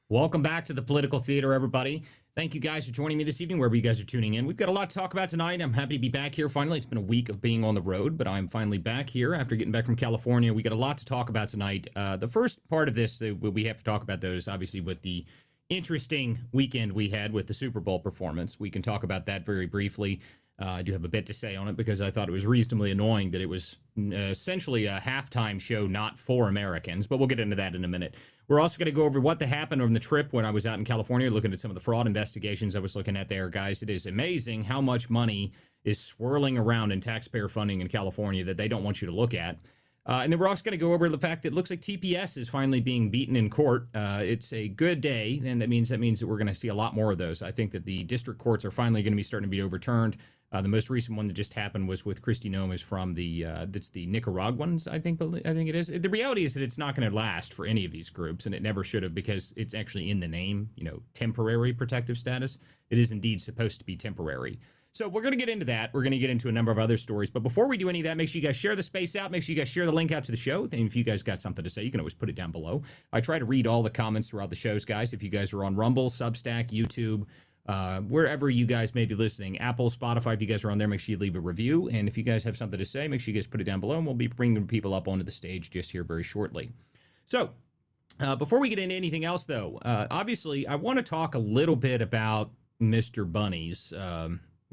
Welcome back to the Political Theater, everybody. Thank you guys for joining me this evening, wherever you guys are tuning in. We've got a lot to talk about tonight. I'm happy to be back here finally. It's been a week of being on the road, but I'm finally back here after getting back from California. We got a lot to talk about tonight. The first part of this we have to talk about, though, is obviously with the interesting weekend we had with the Super Bowl performance. We can talk about that very briefly. I do have a bit to say on it because I thought it was reasonably annoying that it was essentially a halftime show not for Americans, but we'll get into that in a minute. We're also going to go over what happened on the trip when I was out in California, looking at some of the fraud investigations I was looking at there. Guys, it is amazing how much money is swirling around in taxpayer funding in California that they don't want you to look at. And then we're also going to go over the fact that it looks like TPS is finally being beaten in court. It's a good day, and that means that we're going to see a lot more of those. I think that the district courts are finally going to be starting to be overturned. The most recent one that just happened was with Kristi Noem from that's the Nicaraguans, I think it is. The reality is that it's not going to last for any of these groups, and it never should have, because it's actually in the name, temporary protective status. It is indeed supposed to be temporary. So we're going to get into that. We're going to get into a number of other stories. But before we do any of that, make sure you guys share the space out. Make sure you guys share the link out to the show. And if you guys got something to say, you can always put it down below. I try to read all the comments throughout the shows, guys. If you guys are on Rumble, Substack, YouTube, wherever you guys may be listening, Apple, Spotify, if you guys are on there, make sure you leave a review. And if you guys have something to say, make sure you guys put it down below. And we'll be bringing people up onto the stage just here very shortly. So before we get into anything else, though, obviously, I want to talk a little bit about Mr. Bunny's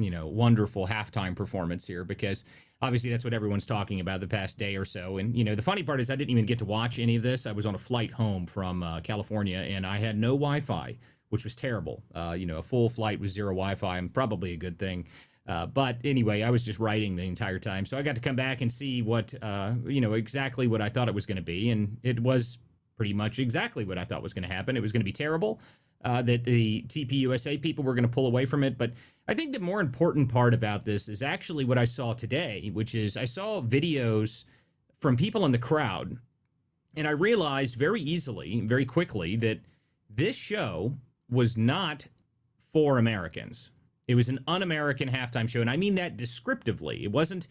wonderful halftime performance here, because obviously that's what everyone's talking about the past day or so. And, the funny part is I didn't even get to watch any of this. I was on a flight home from California, and I had no Wi-Fi, which was terrible. A full flight with zero Wi-Fi, and probably a good thing. But anyway, I was just writing the entire time. So I got to come back and see what, exactly what I thought it was going to be. And it was pretty much exactly what I thought was going to happen. It was going to be terrible. That the TPUSA people were going to pull away from it. But I think the more important part about this is actually what I saw today, which is I saw videos from people in the crowd, and I realized very easily, very quickly, that this show was not for Americans. It was an un-American halftime show, and I mean that descriptively. It wasn't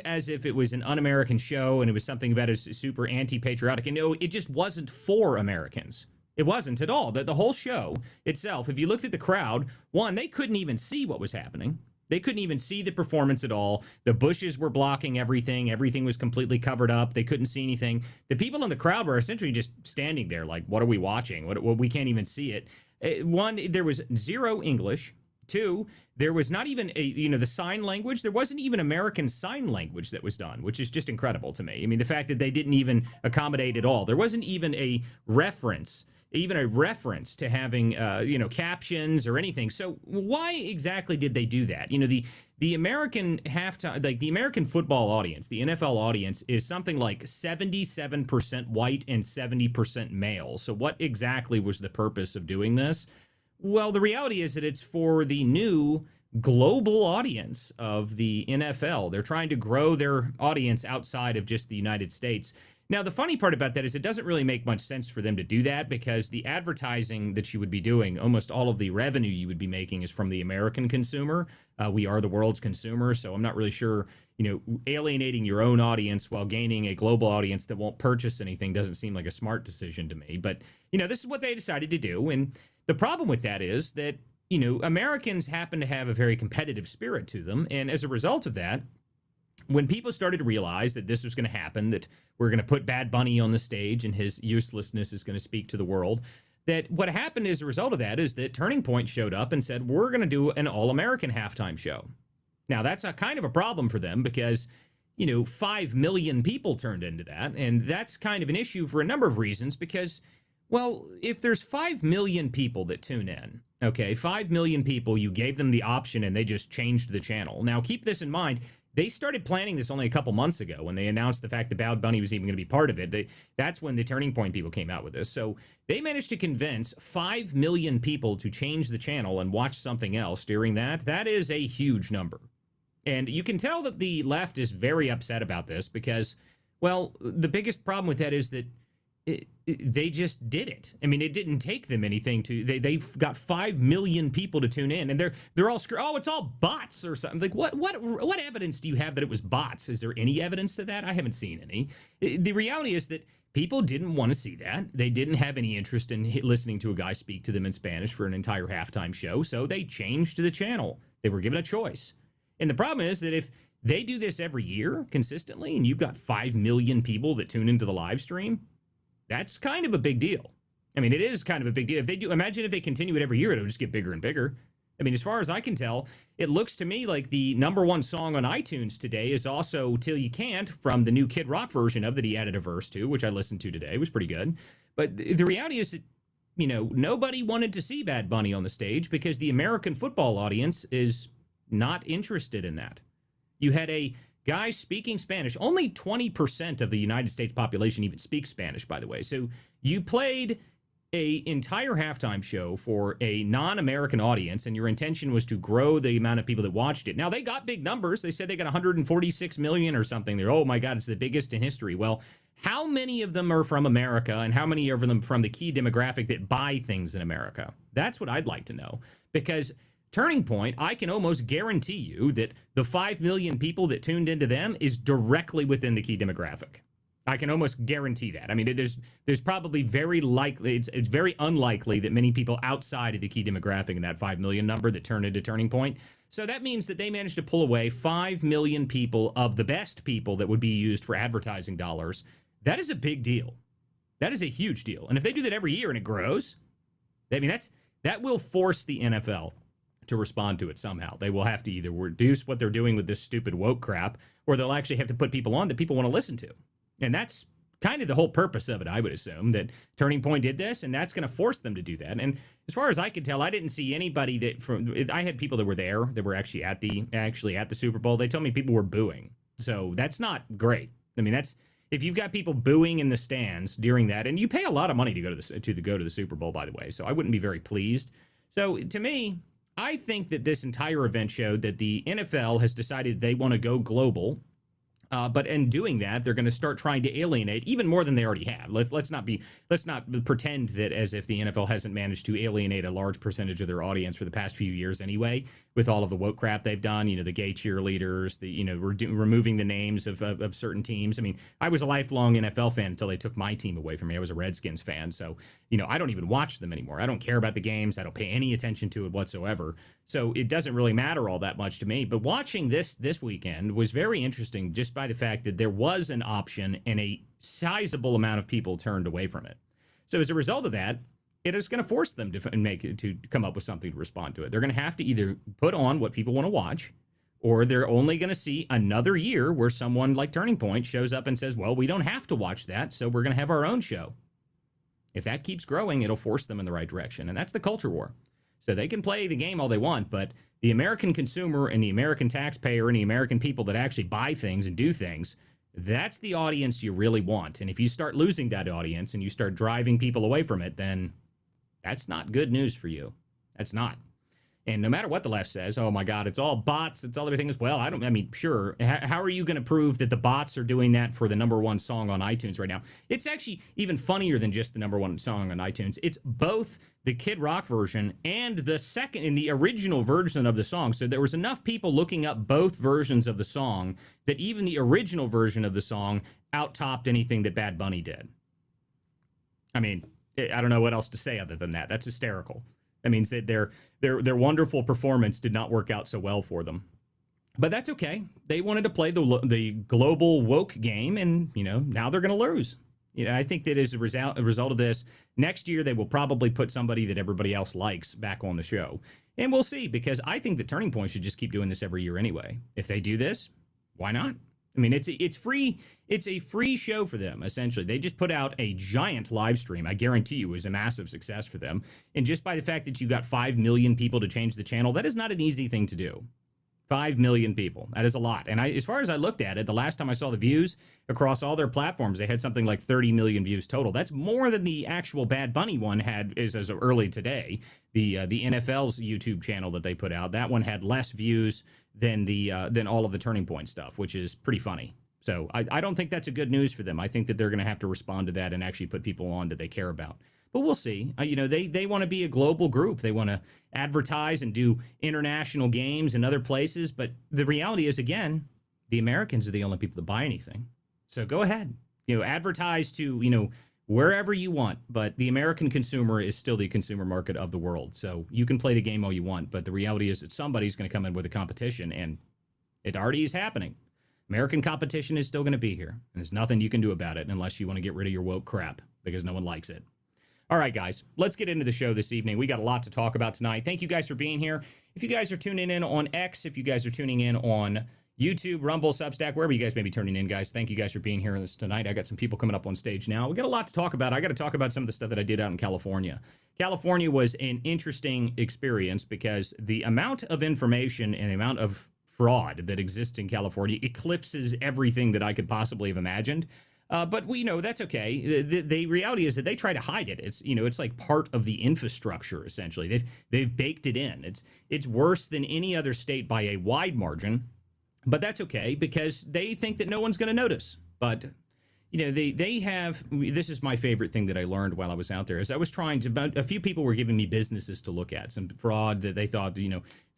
as if it was an un-American show and it was something about it super anti-patriotic. And no, it just wasn't for Americans. It wasn't at all. The whole show itself, if you looked at the crowd, one, they couldn't even see what was happening. They couldn't even see the performance at all. The bushes were blocking everything. Everything was completely covered up. They couldn't see anything. The people in the crowd were essentially just standing there like, what are we watching? What we can't even see it. One, there was zero English. Two, there was not even the sign language. There wasn't even American Sign Language that was done, which is just incredible to me. I mean, the fact that they didn't even accommodate at all. There wasn't even a reference to having, captions or anything. So why exactly did they do that? The American halftime, like the American football audience, the NFL audience is something like 77% white and 70% male. So what exactly was the purpose of doing this? Well, the reality is that it's for the new global audience of the NFL. They're trying to grow their audience outside of just the United States. Now, the funny part about that is it doesn't really make much sense for them to do that, because the advertising that you would be doing, almost all of the revenue you would be making is from the American consumer. We are the world's consumer, so I'm not really sure, alienating your own audience while gaining a global audience that won't purchase anything doesn't seem like a smart decision to me. But, this is what they decided to do. And the problem with that is that, Americans happen to have a very competitive spirit to them. And as a result of that, when people started to realize that this was going to happen, that we're going to put Bad Bunny on the stage and his uselessness is going to speak to the world, that what happened as a result of that is that Turning Point showed up and said, we're going to do an all-American halftime show. Now, that's a kind of a problem for them because, 5 million people turned into that. And that's kind of an issue for a number of reasons because, well, if there's 5 million people that tune in, okay, 5 million people, you gave them the option and they just changed the channel. Now, keep this in mind. They started planning this only a couple months ago when they announced the fact that Bad Bunny was even going to be part of it. That's when the Turning Point people came out with this. So they managed to convince 5 million people to change the channel and watch something else during that. That is a huge number. And you can tell that the left is very upset about this because, well, the biggest problem with that is that they just did it. I mean, it didn't take them anything to. They've got 5 million people to tune in, and they're all oh, it's all bots or something. Like what evidence do you have that it was bots? Is there any evidence to that? I haven't seen any. The reality is that people didn't want to see that. They didn't have any interest in listening to a guy speak to them in Spanish for an entire halftime show, so they changed the channel. They were given a choice, and the problem is that if they do this every year consistently, and you've got 5 million people that tune into the live stream, that's kind of a big deal. I mean, it is kind of a big deal. If they do, imagine if they continue it every year, it'll just get bigger and bigger. I mean, as far as I can tell, it looks to me like the #1 song on iTunes today is also Till You Can't from the new Kid Rock version of that he added a verse to, which I listened to today. It was pretty good. But the reality is that, nobody wanted to see Bad Bunny on the stage because the American football audience is not interested in that. You had a guy speaking Spanish. Only 20% of the United States population even speaks Spanish, by the way. So you played a entire halftime show for a non-American audience, and your intention was to grow the amount of people that watched it. Now, they got big numbers. They said they got 146 million or something. They're, oh my God, it's the biggest in history. Well, how many of them are from America, and how many of them from the key demographic that buy things in America? That's what I'd like to know, because Turning Point, I can almost guarantee you that the 5 million people that tuned into them is directly within the key demographic. I can almost guarantee that. I mean, there's probably very likely, it's very unlikely that many people outside of the key demographic in that 5 million number that turned into Turning Point. So that means that they managed to pull away 5 million people of the best people that would be used for advertising dollars. That is a big deal. That is a huge deal. And if they do that every year and it grows, I mean, that will force the NFL to respond to it somehow. They will have to either reduce what they're doing with this stupid woke crap, or they'll actually have to put people on that people want to listen to. And that's kind of the whole purpose of it, I would assume, that Turning Point did this, and that's going to force them to do that. And as far as I could tell, I didn't see anybody I had people that were there, that were actually at the Super Bowl. They told me people were booing. So that's not great. I mean, if you've got people booing in the stands during that, and you pay a lot of money to go to the Super Bowl, by the way, so I wouldn't be very pleased. So to me, I think that this entire event showed that the NFL has decided they want to go global, but in doing that, they're going to start trying to alienate even more than they already have. Let's not pretend that as if the NFL hasn't managed to alienate a large percentage of their audience for the past few years anyway, with all of the woke crap they've done. The gay cheerleaders, removing the names of certain teams. I mean, I was a lifelong NFL fan until they took my team away from me. I was a Redskins fan, so I don't even watch them anymore. I don't care about the games. I don't pay any attention to it whatsoever. So it doesn't really matter all that much to me. But watching this weekend was very interesting, just by the fact that there was an option and a sizable amount of people turned away from it. So as a result of that, it is going to force them to come up with something to respond to it. They're going to have to either put on what people want to watch, or they're only going to see another year where someone like Turning Point shows up and says, well, we don't have to watch that, so we're going to have our own show. If that keeps growing, it'll force them in the right direction. And that's the culture war. So they can play the game all they want, but the American consumer and the American taxpayer and the American people that actually buy things and do things, that's the audience you really want. And if you start losing that audience and you start driving people away from it, then that's not good news for you. That's not. And no matter what the left says, oh my God, it's all bots, it's all everything as well. Sure. How are you going to prove that the bots are doing that for the #1 song on iTunes right now? It's actually even funnier than just the #1 song on iTunes. It's both the Kid Rock version and the original version of the song. So there was enough people looking up both versions of the song that even the original version of the song out-topped anything that Bad Bunny did. I mean, I don't know what else to say other than that. That's hysterical. That means that their wonderful performance did not work out so well for them. But that's okay. They wanted to play the global woke game, and now they're going to lose. I think that as a result of this, next year they will probably put somebody that everybody else likes back on the show. And we'll see, because I think the Turning Point should just keep doing this every year anyway. If they do this, why not? I mean, it's free. It's a free show for them, essentially. They just put out a giant live stream. I guarantee you it was a massive success for them. And just by the fact that you got 5 million people to change the channel, that is not an easy thing to do. 5 million people. That is a lot. And as far as I looked at it, the last time I saw the views across all their platforms, they had something like 30 million views total. That's more than the actual Bad Bunny one had as early today. The NFL's YouTube channel that they put out, that one had less views than all of the Turning Point stuff, which is pretty funny. So I don't think that's a good news for them. I think that they're going to have to respond to that and actually put people on that they care about. But we'll see. They want to be a global group. They want to advertise and do international games in other places. But the reality is, again, the Americans are the only people that buy anything. So go ahead, advertise to, wherever you want. But the American consumer is still the consumer market of the world. So you can play the game all you want. But the reality is that somebody's going to come in with a competition, and it already is happening. American competition is still going to be here. And there's nothing you can do about it unless you want to get rid of your woke crap because no one likes it. All right, guys, let's get into the show this evening. We got a lot to talk about tonight. Thank you guys for being here. If you guys are tuning in on X, if you guys are tuning in on YouTube, Rumble, Substack, wherever you guys may be turning in, guys, thank you guys for being here tonight. I got some people coming up on stage now. We got a lot to talk about. I got to talk about some of the stuff that I did out in California. California was an interesting experience because the amount of information and the amount of fraud that exists in California eclipses everything that I could possibly have imagined. But we know that's okay. The reality is that they try to hide it. It's like part of the infrastructure essentially. They've baked it in. It's worse than any other state by a wide margin, but that's okay because they think that no one's going to notice. But they have. This is my favorite thing that I learned while I was out there. As I was trying to, a few people were giving me businesses to look at, some fraud that they thought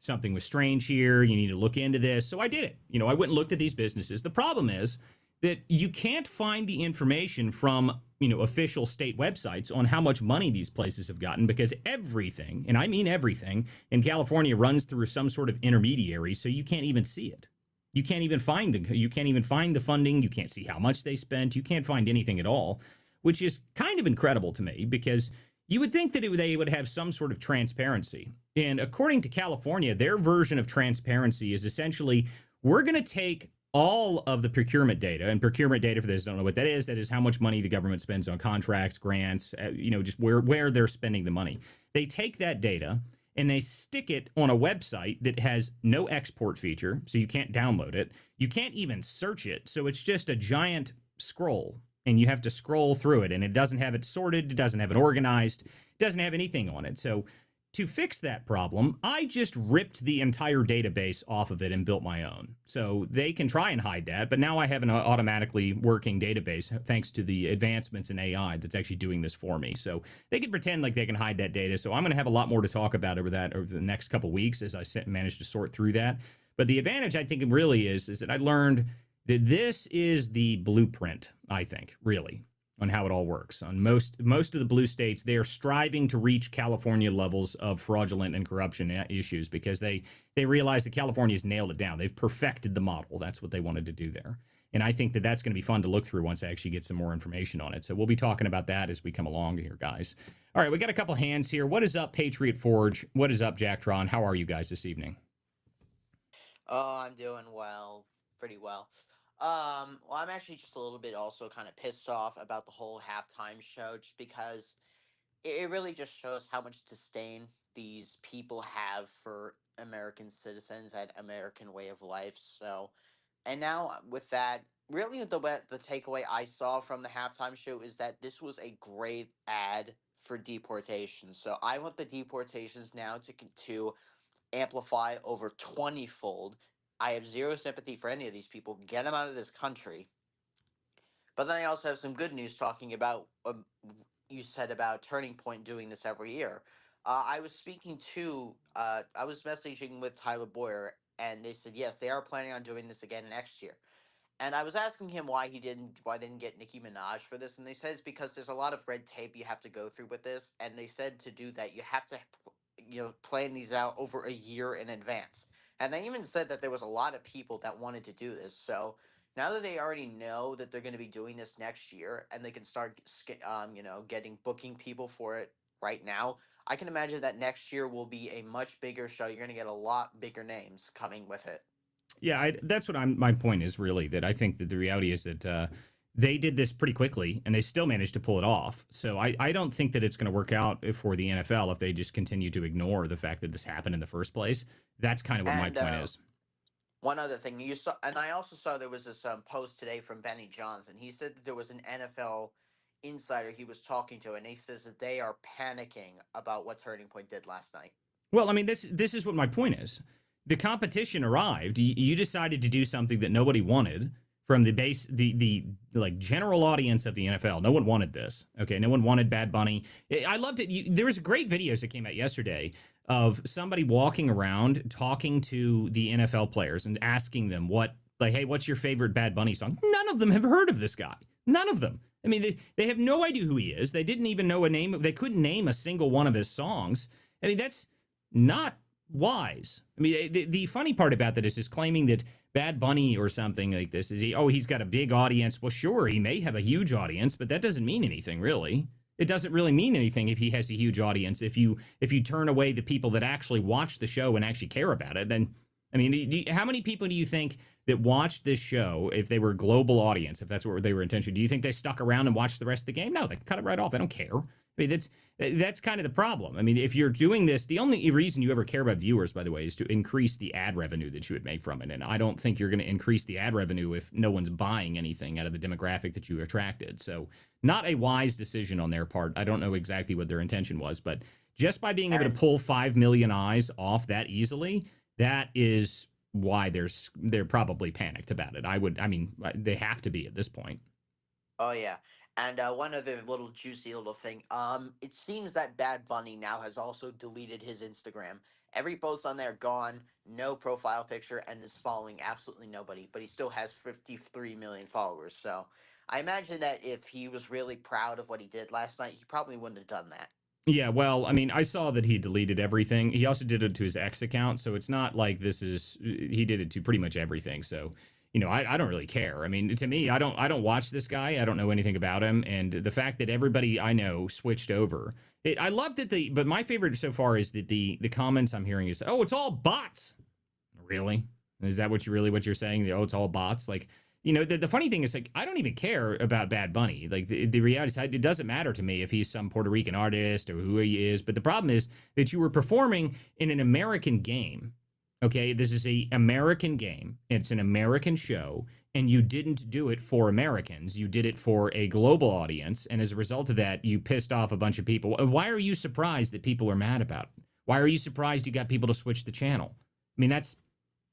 something was strange here. You need to look into this. So I did it. I went and looked at these businesses. The problem is that you can't find the information from, official state websites on how much money these places have gotten because everything, and I mean everything, in California runs through some sort of intermediary, so you can't even see it. You can't even find the funding. You can't see how much they spent. You can't find anything at all, which is kind of incredible to me because you would think that they would have some sort of transparency. And according to California, their version of transparency is essentially we're going to take all of the procurement data, and procurement data, for those who don't know what that is how much money the government spends on contracts, grants, just where they're spending the money. They take that data and they stick it on a website that has no export feature, so you can't download it. You can't even search it, so it's just a giant scroll, and you have to scroll through it, and it doesn't have it sorted, it doesn't have it organized, it doesn't have anything on it. So to fix that problem, I just ripped the entire database off of it and built my own. So they can try and hide that, but now I have an automatically working database thanks to the advancements in AI that's actually doing this for me. So they can pretend like they can hide that data. So I'm going to have a lot more to talk about over the next couple weeks as I manage to sort through that. But the advantage I think it really is that I learned that this is the blueprint, I think, really, on how it all works. On most of the blue states, they are striving to reach California levels of fraudulent and corruption issues because they realize that California's nailed it down. They've perfected the model. That's what they wanted to do there. And I think that that's going to be fun to look through once I actually get some more information on it. So we'll be talking about that as we come along here, guys. All right, we got a couple hands here. What is up, Patriot Forge? What is up, Jacktron? How are you guys this evening? Oh, I'm doing well, pretty well. Well, I'm actually just a little bit also kind of pissed off about the whole halftime show, just because it really just shows how much disdain these people have for American citizens and American way of life. So, and now with that, really the takeaway I saw from the halftime show is that this was a great ad for deportation. So I want the deportations now to amplify over 20-fold. I have zero sympathy for any of these people. Get them out of this country. But then I also have some good news talking about you said about Turning Point doing this every year. I was messaging with Tyler Boyer, and they said yes, they are planning on doing this again next year. And I was asking him why they didn't get Nicki Minaj for this, and they said it's because there's a lot of red tape you have to go through with this, and they said to do that you have to plan these out over a year in advance. And they even said that there was a lot of people that wanted to do this. So now that they already know that they're going to be doing this next year, and they can start getting booking people for it right now, I can imagine that next year will be a much bigger show. You're going to get a lot bigger names coming with it. Yeah, that's what my point is really, that I think that the reality is that they did this pretty quickly and they still managed to pull it off. So I don't think that it's going to work out for the NFL if they just continue to ignore the fact that this happened in the first place. That's kind of what my And point is. one other thing you saw, and I also saw there was this post today from Benny Johnson. He said that there was an NFL insider he was talking to, and he says that they are panicking about what Turning Point did last night. Well, I mean, this is what my point is. The competition arrived. You decided to do something that nobody wanted from the base, the like general audience of the NFL. No one wanted this. Okay, no one wanted Bad Bunny. I loved it. There was great videos that came out yesterday of somebody walking around talking to the NFL players and asking them like, hey, what's your favorite Bad Bunny song? None of them have heard of this guy. None of them. I mean, they have no idea who he is. They didn't even know a name. They couldn't name a single one of his songs. I mean, that's not wise. I mean, the funny part about that is just claiming that Bad Bunny or something like this is he's got a big audience. Well, sure, he may have a huge audience, but that doesn't mean anything, really. It doesn't really mean anything if he has a huge audience. If you turn away the people that actually watch the show and actually care about it, then I mean, how many people do you think that watched this show, if they were a global audience, if that's what they were intention, do you think they stuck around and watched the rest of the game? No, they cut it right off. They don't care. I mean, that's kind of the problem. I mean, if you're doing this, the only reason you ever care about viewers, by the way, is to increase the ad revenue that you would make from it. And I don't think you're going to increase the ad revenue if no one's buying anything out of the demographic that you attracted. So not a wise decision on their part. I don't know exactly what their intention was, but just by being able to pull 5 million eyes off that easily, that is why they're probably panicked about it. I mean, they have to be at this point. Oh yeah. And one other little juicy little thing. It seems that Bad Bunny now has also deleted his Instagram. Every post on there gone, no profile picture, and is following absolutely nobody. But he still has 53 million followers. So I imagine that if he was really proud of what he did last night, he probably wouldn't have done that. Yeah, well, I mean, I saw that he deleted everything. He also did it to his ex account, so it's not like he did it to pretty much everything. So, I don't really care. I mean, to me, I don't watch this guy. I don't know anything about him, and the fact that everybody I know switched over. I love that but my favorite so far is that the comments I'm hearing is, "Oh, it's all bots." Really? Is that what you're saying? Oh, it's all bots? Like, the funny thing is, like, I don't even care about Bad Bunny. Like, the reality is, it doesn't matter to me if he's some Puerto Rican artist or who he is. But the problem is that you were performing in an American game. Okay, this is an American game. It's an American show. And you didn't do it for Americans. You did it for a global audience. And as a result of that, you pissed off a bunch of people. Why are you surprised that people are mad about it? Why are you surprised you got people to switch the channel? I mean,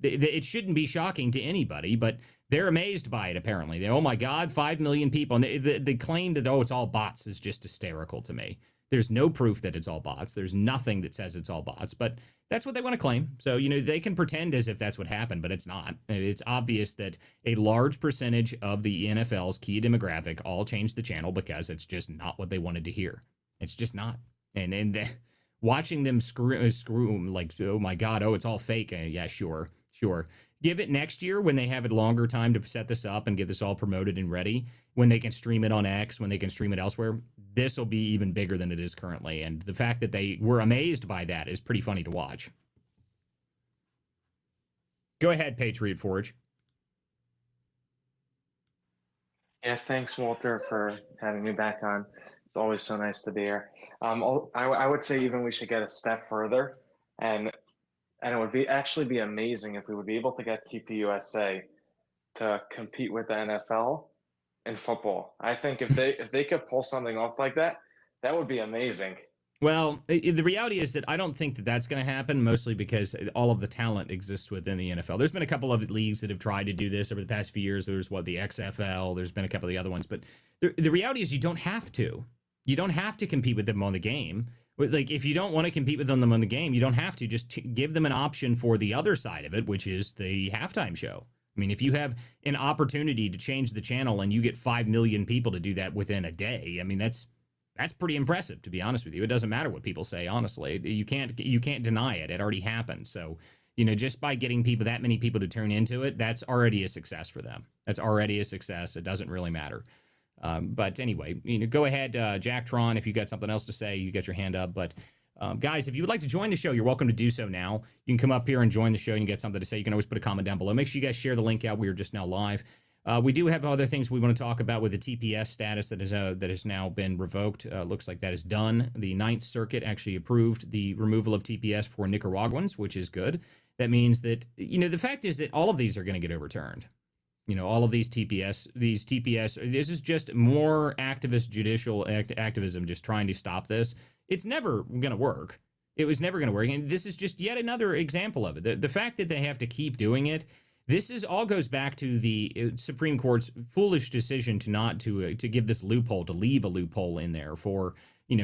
it shouldn't be shocking to anybody, but they're amazed by it, apparently. Oh, my God, 5 million people. And the claim that, oh, it's all bots is just hysterical to me. There's no proof that it's all bots. There's nothing that says it's all bots, but that's what they want to claim. So, they can pretend as if that's what happened, but it's not. It's obvious that a large percentage of the NFL's key demographic all changed the channel because it's just not what they wanted to hear. It's just not. And watching them screw like, oh, my God, oh, it's all fake. Yeah, sure. Give it next year when they have a longer time to set this up and get this all promoted and ready, when they can stream it on X, when they can stream it elsewhere. This will be even bigger than it is currently. And the fact that they were amazed by that is pretty funny to watch. Go ahead, Patriot Forge. Yeah, thanks, Walter, for having me back on. It's always so nice to be here. I would say even we should get a step further, and it would actually be amazing if we would be able to get TPUSA to compete with the NFL in football. I think if they could pull something off like that, that would be amazing. Well, the reality is that I don't think that that's going to happen, mostly because all of the talent exists within the NFL. There's been a couple of leagues that have tried to do this over the past few years. There's the XFL. There's been a couple of the other ones. But the reality is you don't have to. You don't have to compete with them on the game. Like, if you don't want to compete with them on the game, you don't have to. Just give them an option for the other side of it, which is the halftime show. I mean, if you have an opportunity to change the channel and you get 5 million people to do that within a day, I mean, that's pretty impressive, to be honest with you. It doesn't matter what people say, honestly. You can't deny it. It already happened. So, just by getting that many people to turn into it, that's already a success for them. That's already a success. It doesn't really matter. But anyway, go ahead, Jack Tron, if you got something else to say, you got your hand up. But guys, if you would like to join the show, you're welcome to do so now. You can come up here and join the show and you get something to say. You can always put a comment down below. Make sure you guys share the link out. We are just now live. We do have other things we want to talk about with the TPS status that has now been revoked. Looks like that is done. The Ninth Circuit actually approved the removal of TPS for Nicaraguans, which is good. That means that, the fact is that all of these are going to get overturned. All of these TPS, this is just more activist judicial activism just trying to stop this. It's never going to work. It was never going to work. And this is just yet another example of it. The fact that they have to keep doing it, This is all goes back to the Supreme Court's foolish decision to not to give this loophole, to leave a loophole in there for,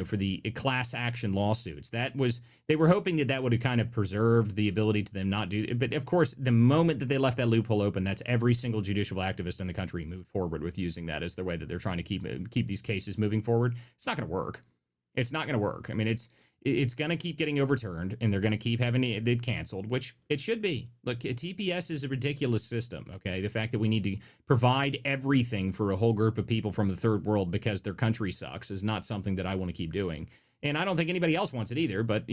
for the class action lawsuits. That was, they were hoping that that would have kind of preserved the ability to them not do. But of course, the moment that they left that loophole open, that's every single judicial activist in the country moved forward with using that as the way that they're trying to keep these cases moving forward. It's not going to work. It's not going to work. I mean, it's going to keep getting overturned, and they're going to keep having it canceled, which it should be. Look, TPS is a ridiculous system, okay? The fact that we need to provide everything for a whole group of people from the third world because their country sucks is not something that I want to keep doing. And I don't think anybody else wants it either, but,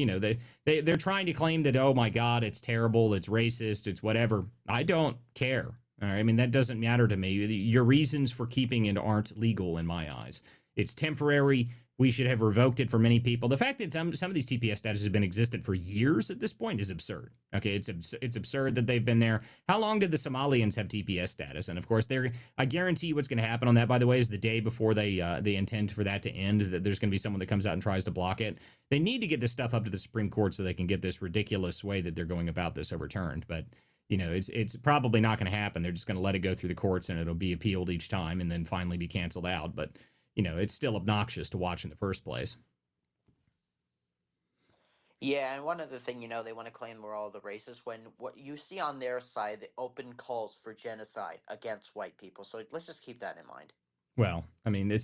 they're trying to claim that, oh, my God, it's terrible, it's racist, it's whatever. I don't care, all right? I mean, that doesn't matter to me. Your reasons for keeping it aren't legal in my eyes. It's temporary. We should have revoked it for many people. The fact that some of these TPS status has been existent for years at this point is absurd. Okay, it's absurd that they've been there. How long did the Somalians have TPS status? And of course, I guarantee you what's going to happen on that, by the way, is the day before they intend for that to end, that there's going to be someone that comes out and tries to block it. They need to get this stuff up to the Supreme Court so they can get this ridiculous way that they're going about this overturned. But it's probably not going to happen. They're just going to let it go through the courts, and it'll be appealed each time and then finally be canceled out. But it's still obnoxious to watch in the first place. Yeah, and one other thing, they want to claim we're all the racists when what you see on their side, the open calls for genocide against white people. So let's just keep that in mind. Well, I mean,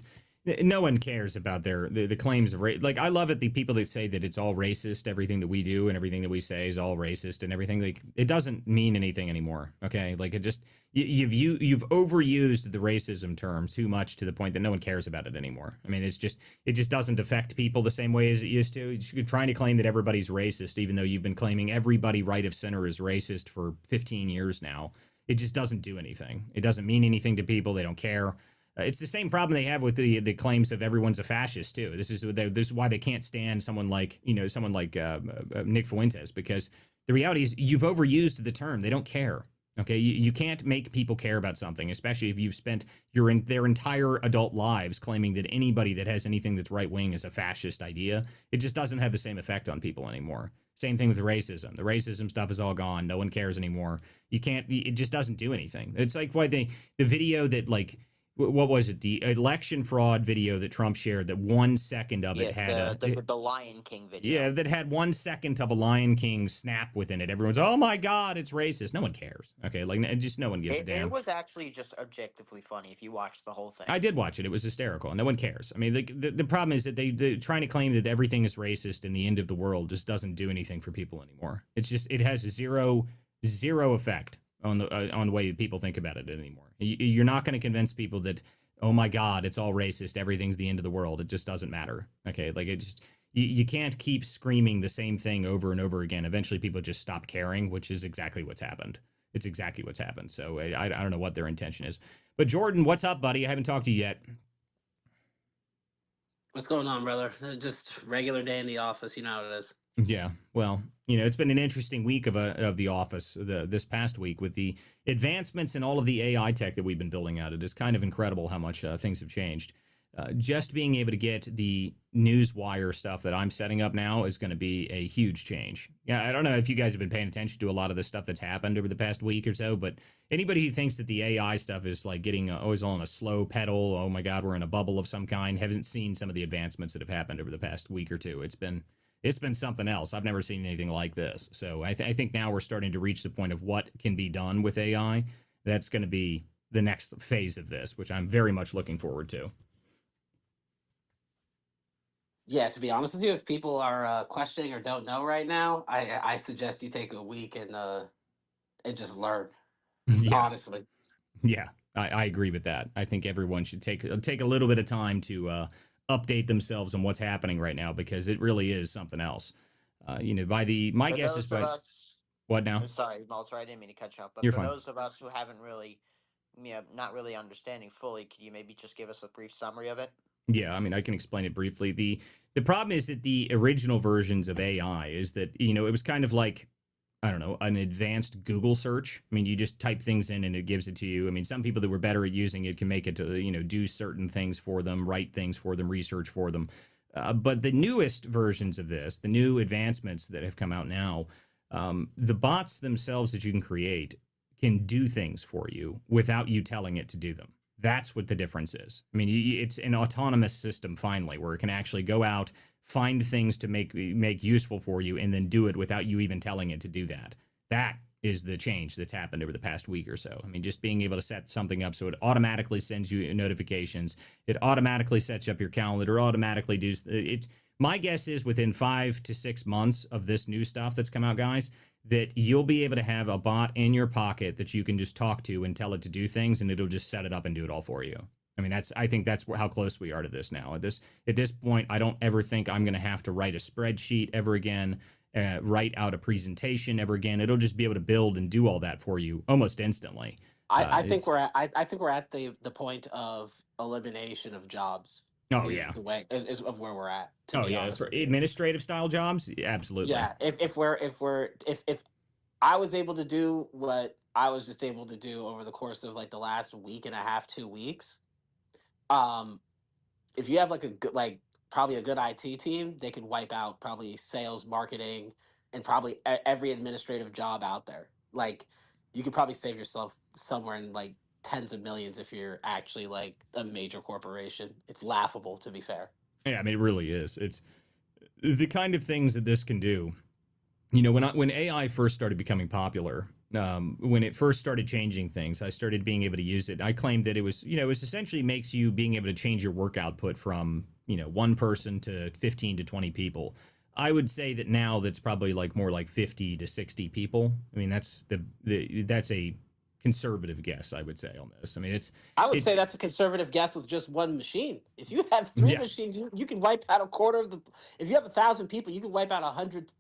no one cares about the claims of race. Like, I love it, the people that say that it's all racist, everything that we do and everything that we say is all racist and everything. Like, it doesn't mean anything anymore. Okay, like, it just you've overused the racism term too much to the point that no one cares about it anymore. I mean, it just doesn't affect people the same way as it used to. You're trying to claim that everybody's racist, even though you've been claiming everybody right of center is racist for 15 years now. It just doesn't do anything. It doesn't mean anything to people. They don't care. It's the same problem they have with the claims of everyone's a fascist too. This is why they can't stand someone like Nick Fuentes, because the reality is you've overused the term. They don't care. Okay, you can't make people care about something, especially if you've spent their entire adult lives claiming that anybody that has anything that's right wing is a fascist idea. It just doesn't have the same effect on people anymore. Same thing with racism. The racism stuff is all gone. No one cares anymore. You can't. It just doesn't do anything. It's like why the video that, like, what was it? The election fraud video that Trump shared, that 1 second of it had the Lion King video. Yeah, that had 1 second of a Lion King snap within it. Everyone's, oh my God, it's racist. No one cares. Okay, like, just no one gives a damn. It was actually just objectively funny if you watched the whole thing. I did watch it. It was hysterical. No one cares. I mean, the problem is that they're trying to claim that everything is racist and the end of the world just doesn't do anything for people anymore. It has zero effect on the way people think about it anymore. You're not going to convince people that, oh my God, it's all racist, everything's the end of the world. It just doesn't matter. Okay, like, you can't keep screaming the same thing over and over again. Eventually people just stop caring, which is exactly what's happened. It's exactly what's happened. So I don't know what their intention is. But Jordan, what's up, buddy? I haven't talked to you yet. What's going on, brother? Just regular day in the office. You know how it is. Yeah, well, it's been an interesting week of the office this past week with the advancements in all of the AI tech that we've been building out. It is kind of incredible how much things have changed. Just being able to get the Newswire stuff that I'm setting up now is going to be a huge change. Yeah, I don't know if you guys have been paying attention to a lot of the stuff that's happened over the past week or so, but anybody who thinks that the AI stuff is like getting always on a slow pedal, oh my God, we're in a bubble of some kind, haven't seen some of the advancements that have happened over the past week or two. It's been something else. I've never seen anything like this. So I think now we're starting to reach the point of what can be done with AI. That's going to be the next phase of this, which I'm very much looking forward to. Yeah, to be honest with you, if people are questioning or don't know right now, I suggest you take a week and just learn. Yeah. Honestly. Yeah, I agree with that. I think everyone should take a little bit of time to update themselves on what's happening right now, because it really is something else. My guess is by what now? I'm sorry, Malter, I didn't mean to cut you off, but You're for fine. those of us who haven't really, not really understanding fully, could you maybe just give us a brief summary of it? Yeah, I mean, I can explain it briefly. The problem is that the original versions of AI is that, it was kind of like, I don't know, an advanced Google search. I mean, you just type things in and it gives it to you. I mean, some people that were better at using it can make it to, do certain things for them, write things for them, research for them. But the newest versions of this, the new advancements that have come out now, the bots themselves that you can create can do things for you without you telling it to do them. That's what the difference is. I mean, it's an autonomous system finally, where it can actually go out, find things to make useful for you, and then do it without you even telling it to do that. That is the change that's happened over the past week or so. I mean, just being able to set something up so it automatically sends you notifications, it automatically sets up your calendar, automatically does it. My guess is within 5 to 6 months of this new stuff that's come out, guys, that you'll be able to have a bot in your pocket that you can just talk to and tell it to do things, and it'll just set it up and do it all for you. I mean, I think that's how close we are to this now. At this point, I don't ever think I'm going to have to write a spreadsheet ever again, write out a presentation ever again. It'll just be able to build and do all that for you almost instantly. I think we're at the point of elimination of jobs. Oh is yeah, the way is of where we're at. Oh yeah, for administrative style jobs, absolutely. Yeah, if I was able to do what I was just able to do over the course of like the last week and a half, 2 weeks, if you have like a good, like probably a good IT team, they could wipe out probably sales, marketing, and probably every administrative job out there. Like you could probably save yourself somewhere in like tens of millions if you're actually like a major corporation. It's laughable, to be fair. Yeah, I mean, it really is. It's the kind of things that this can do. You know, when AI first started becoming popular, when it first started changing things, I started being able to use it. I claimed that it was, it was essentially makes you being able to change your work output from, one person to 15 to 20 people. I would say that now that's probably like more like 50 to 60 people. I mean, that's that's a conservative guess, I would say, on this. I mean, I would say that's a conservative guess with just one machine. If you have three machines, you can wipe out a quarter of the. If you have 1,000 people, you can wipe out 100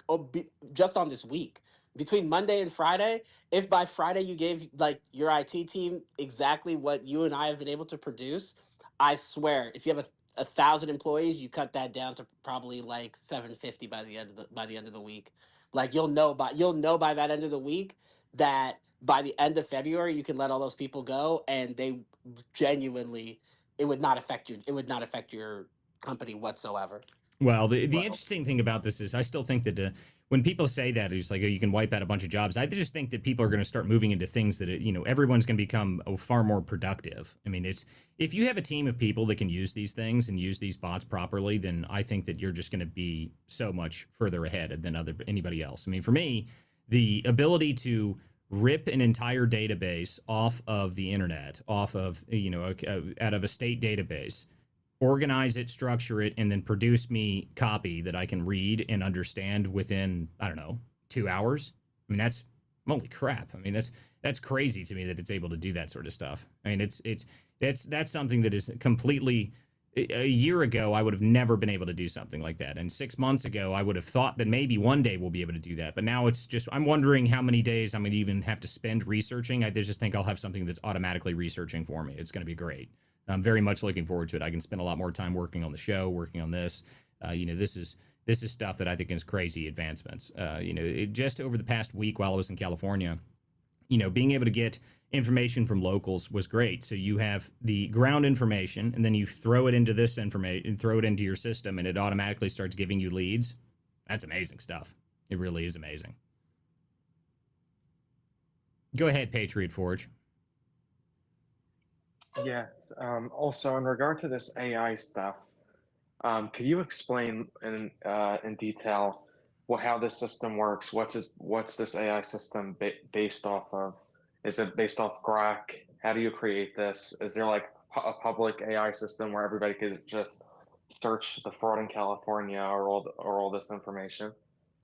just on this week. Between Monday and Friday, if by Friday you gave like your IT team exactly what you and I have been able to produce, I swear, if you have 1,000 employees, you cut that down to probably like 750 by the end of the week. Like you'll know by that end of the week that by the end of February you can let all those people go, and they genuinely it would not affect your company whatsoever. Well, the interesting thing about this is I still think that when people say that, it's like, oh, you can wipe out a bunch of jobs. I just think that people are going to start moving into things that, everyone's going to become far more productive. I mean, if you have a team of people that can use these things and use these bots properly, then I think that you're just going to be so much further ahead than anybody else. I mean, for me, the ability to rip an entire database off of the internet, off of, out of a state database, organize it, structure it, and then produce me copy that I can read and understand within, I don't know, 2 hours. I mean, that's holy crap. I mean, that's crazy to me that it's able to do that sort of stuff. I mean, that's something that is completely. A year ago, I would have never been able to do something like that. And 6 months ago, I would have thought that maybe one day we'll be able to do that. But now it's just, I'm wondering how many days I'm going to even have to spend researching. I just think I'll have something that's automatically researching for me. It's going to be great. I'm very much looking forward to it. I can spend a lot more time working on the show, working on this. This is stuff that I think is crazy advancements. Just over the past week while I was in California, being able to get information from locals was great. So you have the ground information, and then you throw it into this information, throw it into your system, and it automatically starts giving you leads. That's amazing stuff. It really is amazing. Go ahead, Patriot Forge. Yeah. Also, in regard to this AI stuff, could you explain in detail how this system works? What's this AI system based off of? Is it based off Grok? How do you create this? Is there like a public AI system where everybody could just search the fraud in California or all this information?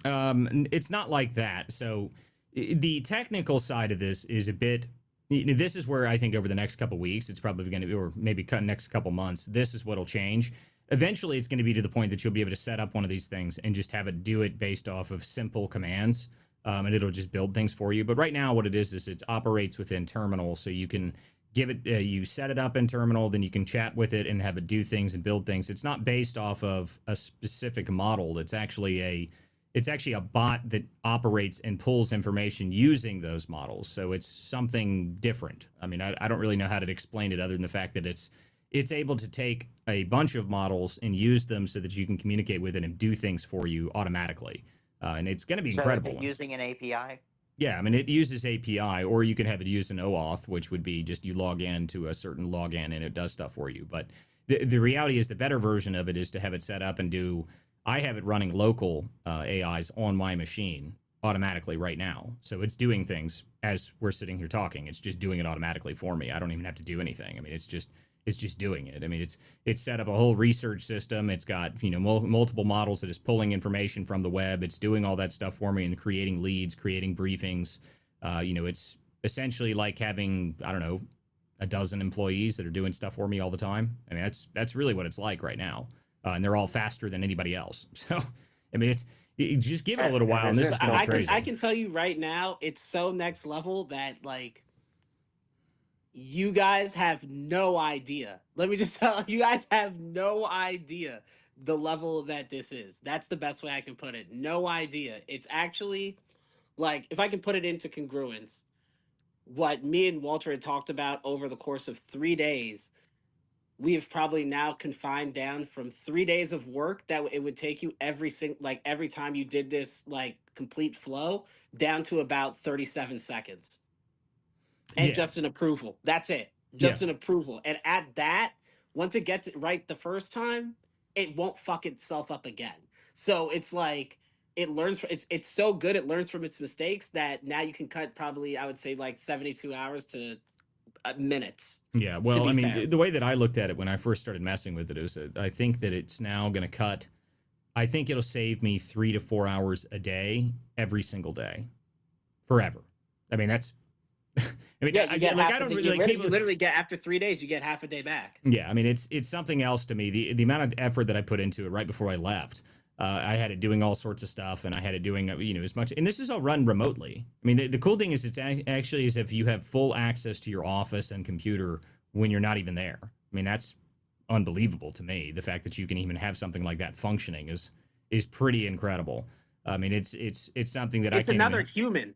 It's not like that. So the technical side of this is a bit. This is where I think over the next couple of weeks, it's probably going to be, or maybe next couple months, this is what'll change. Eventually, it's going to be to the point that you'll be able to set up one of these things and just have it do it based off of simple commands, and it'll just build things for you. But right now, what it is it operates within Terminal, so you can give it, you set it up in Terminal, then you can chat with it and have it do things and build things. It's not based off of a specific model. It's actually a bot that operates and pulls information using those models. So it's something different. I mean, I don't really know how to explain it other than the fact that it's able to take a bunch of models and use them so that you can communicate with it and do things for you automatically. And it's going to be incredible. Is it using an API? Yeah, I mean, it uses API, or you can have it use an OAuth, which would be just you log in to a certain login and it does stuff for you. But the reality is the better version of it is to have it set up and do. I have it running local AIs on my machine automatically right now. So it's doing things as we're sitting here talking. It's just doing it automatically for me. I don't even have to do anything. I mean, it's just doing it. I mean, it's set up a whole research system. It's got multiple models that is pulling information from the web. It's doing all that stuff for me and creating leads, creating briefings. It's essentially like having, I don't know, a dozen employees that are doing stuff for me all the time. I mean, that's really what it's like right now, and they're all faster than anybody else. So, I mean, just give it a little while, and this is gonna be crazy. I can tell you right now, it's so next level that like you guys have no idea. Let me just tell you guys have no idea the level that this is. That's the best way I can put it. No idea. It's actually like if I can put it into congruence, what me and Walter had talked about over the course of 3 days, we have probably now confined down from 3 days of work that it would take you every time you did this like complete flow down to about 37 seconds and Yeah. just an approval. That's it. Just an approval. And at that, once it gets it right the first time, it won't fuck itself up again. So it's like it learns from it's so good it learns from its mistakes that now you can cut probably I would say like 72 hours to minutes. Yeah, well, I mean, fair. the way that I looked at it when I first started messing with it is that I think that it's now going to cut. I think it'll save me 3 to 4 hours a day every single day, forever. I mean, that's. I mean, Yeah, I don't really like people. You literally get after 3 days, you get half a day back. Yeah, I mean, it's something else to me. The amount of effort that I put into it right before I left. I had it doing all sorts of stuff, and I had it doing as much. And this is all run remotely. I mean, the cool thing is it's actually as if you have full access to your office and computer when you're not even there. I mean, that's unbelievable to me. The fact that you can even have something like that functioning is pretty incredible. I mean, it's something that it's I can't another even... human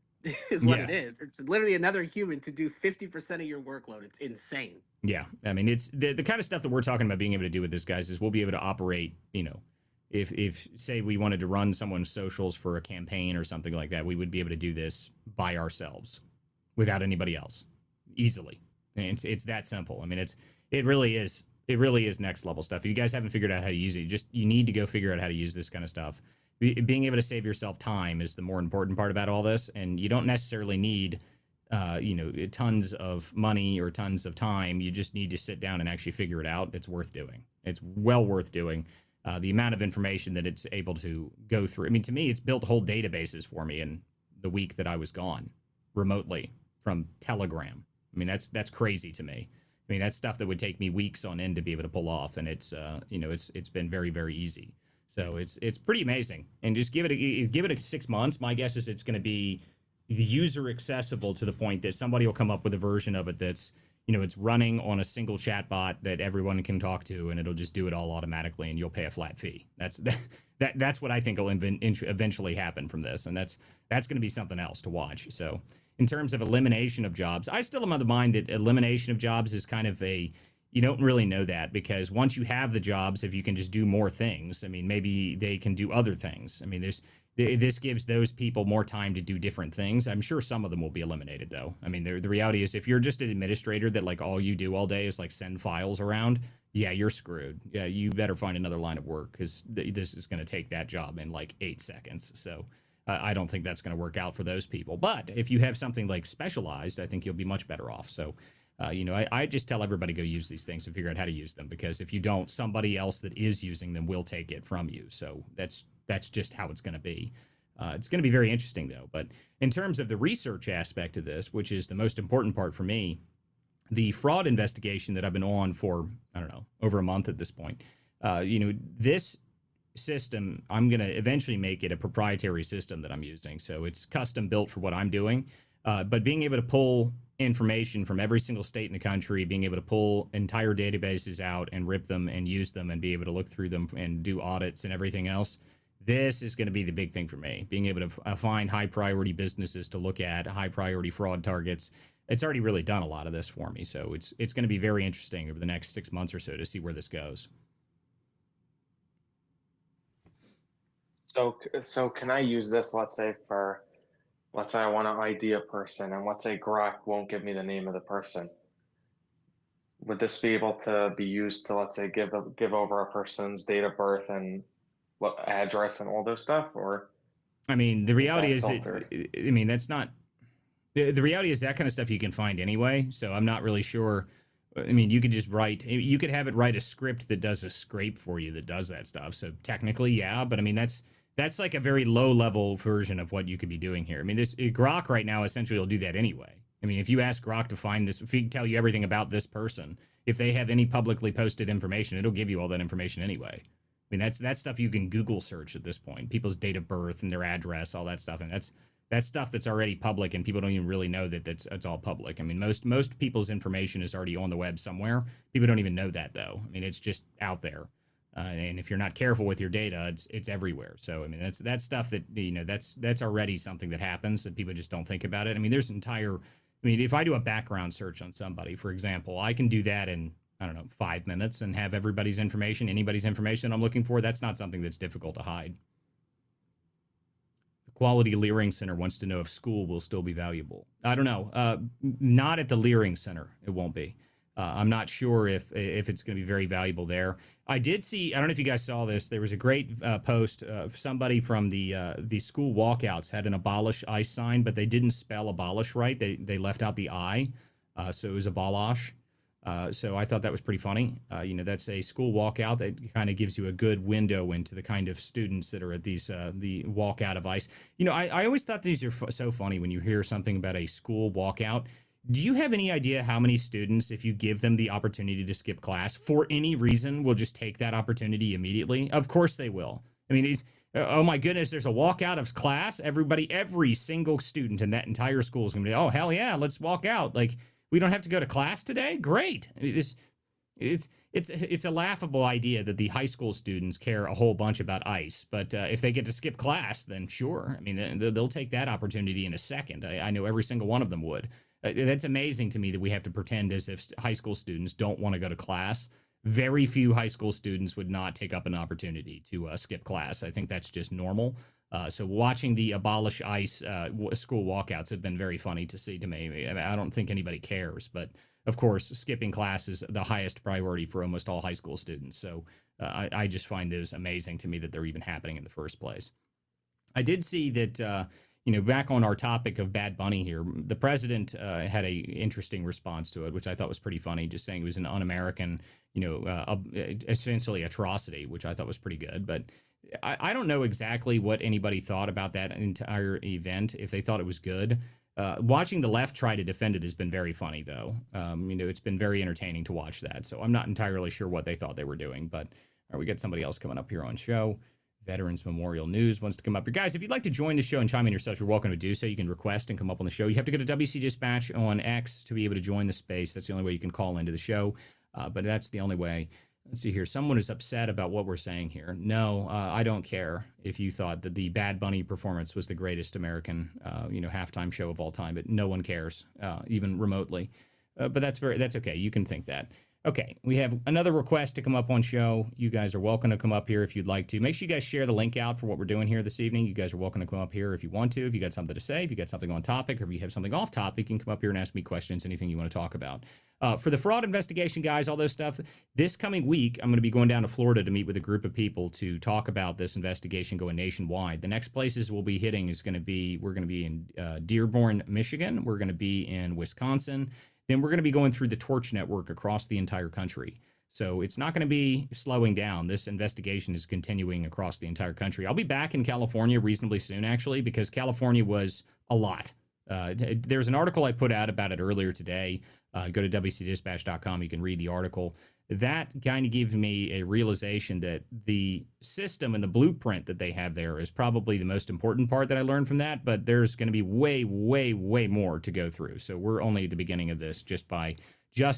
is what Yeah. it is. It's literally another human to do 50% of your workload. It's insane. Yeah, I mean, it's the kind of stuff that we're talking about being able to do with this, guys, is we'll be able to operate, if say we wanted to run someone's socials for a campaign or something like that, we would be able to do this by ourselves without anybody else easily. And it's that simple. I mean, it really is next level stuff. If you guys haven't figured out how to use it, you need to go figure out how to use this kind of stuff. Being able to save yourself time is the more important part about all this, and you don't necessarily need tons of money or tons of time. You just need to sit down and actually figure it out. It's worth doing. It's well worth doing. The amount of information that it's able to go through. I mean, to me, it's built whole databases for me in the week that I was gone remotely from Telegram. I mean, that's crazy to me. I mean, that's stuff that would take me weeks on end to be able to pull off, and it's been very, very easy. So it's pretty amazing. And just give it 6 months. My guess is it's going to be user accessible to the point that somebody will come up with a version of it that's it's running on a single chatbot that everyone can talk to, and it'll just do it all automatically, and you'll pay a flat fee. That's what I think will eventually happen from this, and that's going to be something else to watch. So, in terms of elimination of jobs, I still am of the mind that elimination of jobs is kind of you don't really know that, because once you have the jobs, if you can just do more things, I mean, maybe they can do other things. I mean, this gives those people more time to do different things. I'm sure some of them will be eliminated, though. I mean, the reality is if you're just an administrator that like all you do all day is like send files around, yeah, you're screwed. Yeah, you better find another line of work, because this is going to take that job in like 8 seconds. So I don't think that's going to work out for those people. But if you have something like specialized, I think you'll be much better off. So, I just tell everybody go use these things and figure out how to use them, because if you don't, somebody else that is using them will take it from you. So that's just how it's going to be. It's going to be very interesting, though. But in terms of the research aspect of this, which is the most important part for me, the fraud investigation that I've been on for, I don't know, over a month at this point, this system, I'm going to eventually make it a proprietary system that I'm using. So it's custom built for what I'm doing. But being able to pull information from every single state in the country, being able to pull entire databases out and rip them and use them and be able to look through them and do audits and everything else, this is going to be the big thing for me. Being able to find high priority businesses to look at, high priority fraud targets. It's already really done a lot of this for me. So it's going to be very interesting over the next 6 months or so to see where this goes. So can I use this, let's say, for let's say I want to ID a person, and let's say Grok won't give me the name of the person. Would this be able to be used to, let's say, give over a person's date of birth and what address and all those stuff, or I mean, the is reality that is that, filtered? I mean, that's not, the reality is that kind of stuff you can find anyway. So I'm not really sure. I mean, you could just you could have it write a script that does a scrape for you that does that stuff. So technically, yeah, but I mean, that's like a very low level version of what you could be doing here. I mean, this Grok right now essentially will do that anyway. I mean, if you ask Grok to find this, if he can tell you everything about this person, if they have any publicly posted information, it'll give you all that information anyway. I mean, that's stuff you can Google search at this point. People's date of birth and their address, all that stuff, and that's stuff that's already public, and people don't even really know that it's all public. I mean, most people's information is already on the web somewhere. People don't even know that though. I mean, it's just out there, and if you're not careful with your data, it's everywhere. So I mean, that's stuff that that's already something that happens that people just don't think about it. I mean, there's entire. I mean, if I do a background search on somebody, for example, I can do that in, I don't know, 5 minutes and have everybody's information, anybody's information I'm looking for. That's not something that's difficult to hide. The Quality Leering Center wants to know if school will still be valuable. I don't know. Not at the Leering Center. It won't be. I'm not sure if it's going to be very valuable there. I did see, I don't know if you guys saw this. There was a great post of somebody from the school walkouts had an abolish ICE sign, but they didn't spell abolish right. They left out the I, so it was abolish. So I thought that was pretty funny. That's a school walkout that kind of gives you a good window into the kind of students that are at these the walkout of ICE. I always thought these are so funny when you hear something about a school walkout. Do you have any idea how many students, if you give them the opportunity to skip class for any reason, will just take that opportunity immediately? Of course they will. I mean, oh my goodness, there's a walkout of class. Every single student in that entire school is going to be, oh, hell yeah, let's walk out. Like, we don't have to go to class today? Great. I mean, it's a laughable idea that the high school students care a whole bunch about ICE, but if they get to skip class, then sure. I mean, they'll take that opportunity in a second. I know every single one of them would. That's amazing to me that we have to pretend as if high school students don't want to go to class. Very few high school students would not take up an opportunity to skip class. I think that's just normal. So watching the abolish ICE school walkouts have been very funny to see to me. I don't think anybody cares, but of course, skipping class is the highest priority for almost all high school students. So I just find those amazing to me that they're even happening in the first place. I did see that, back on our topic of Bad Bunny here, the president had a interesting response to it, which I thought was pretty funny, just saying it was an un-American, essentially atrocity, which I thought was pretty good. But I don't know exactly what anybody thought about that entire event, if they thought it was good. Watching the left try to defend it has been very funny, though. It's been very entertaining to watch that. So I'm not entirely sure what they thought they were doing. But we got somebody else coming up here on show. Veterans Memorial News wants to come up here. Guys, if you'd like to join the show and chime in yourself, you're welcome to do so. You can request and come up on the show. You have to go to WC Dispatch on X to be able to join the space. That's the only way you can call into the show. But that's the only way. Let's see here. Someone is upset about what we're saying here. No, I don't care if you thought that the Bad Bunny performance was the greatest American, halftime show of all time. But no one cares, even remotely. But that's okay. You can think that. Okay, we have another request to come up on show. You guys are welcome to come up here if you'd like to. Make sure you guys share the link out for what we're doing here this evening. You guys are welcome to come up here if you want to. If you got something to say, if you got something on topic, or if you have something off topic, you can come up here and ask me questions, anything you want to talk about. For the fraud investigation, guys, all those stuff, this coming week, I'm going to be going down to Florida to meet with a group of people to talk about this investigation going nationwide. The next places we'll be hitting we're going to be in Dearborn, Michigan. We're going to be in Wisconsin. Then we're going to be going through the Torch Network across the entire country. So it's not going to be slowing down. This investigation is continuing across the entire country. I'll be back in California reasonably soon, actually, because California was a lot. There's an article I put out about it earlier today. Go to WCDispatch.com. You can read the article. That kind of gives me a realization that the system and the blueprint that they have there is probably the most important part that I learned from that, but there's going to be way, way, way more to go through. So we're only at the beginning of this just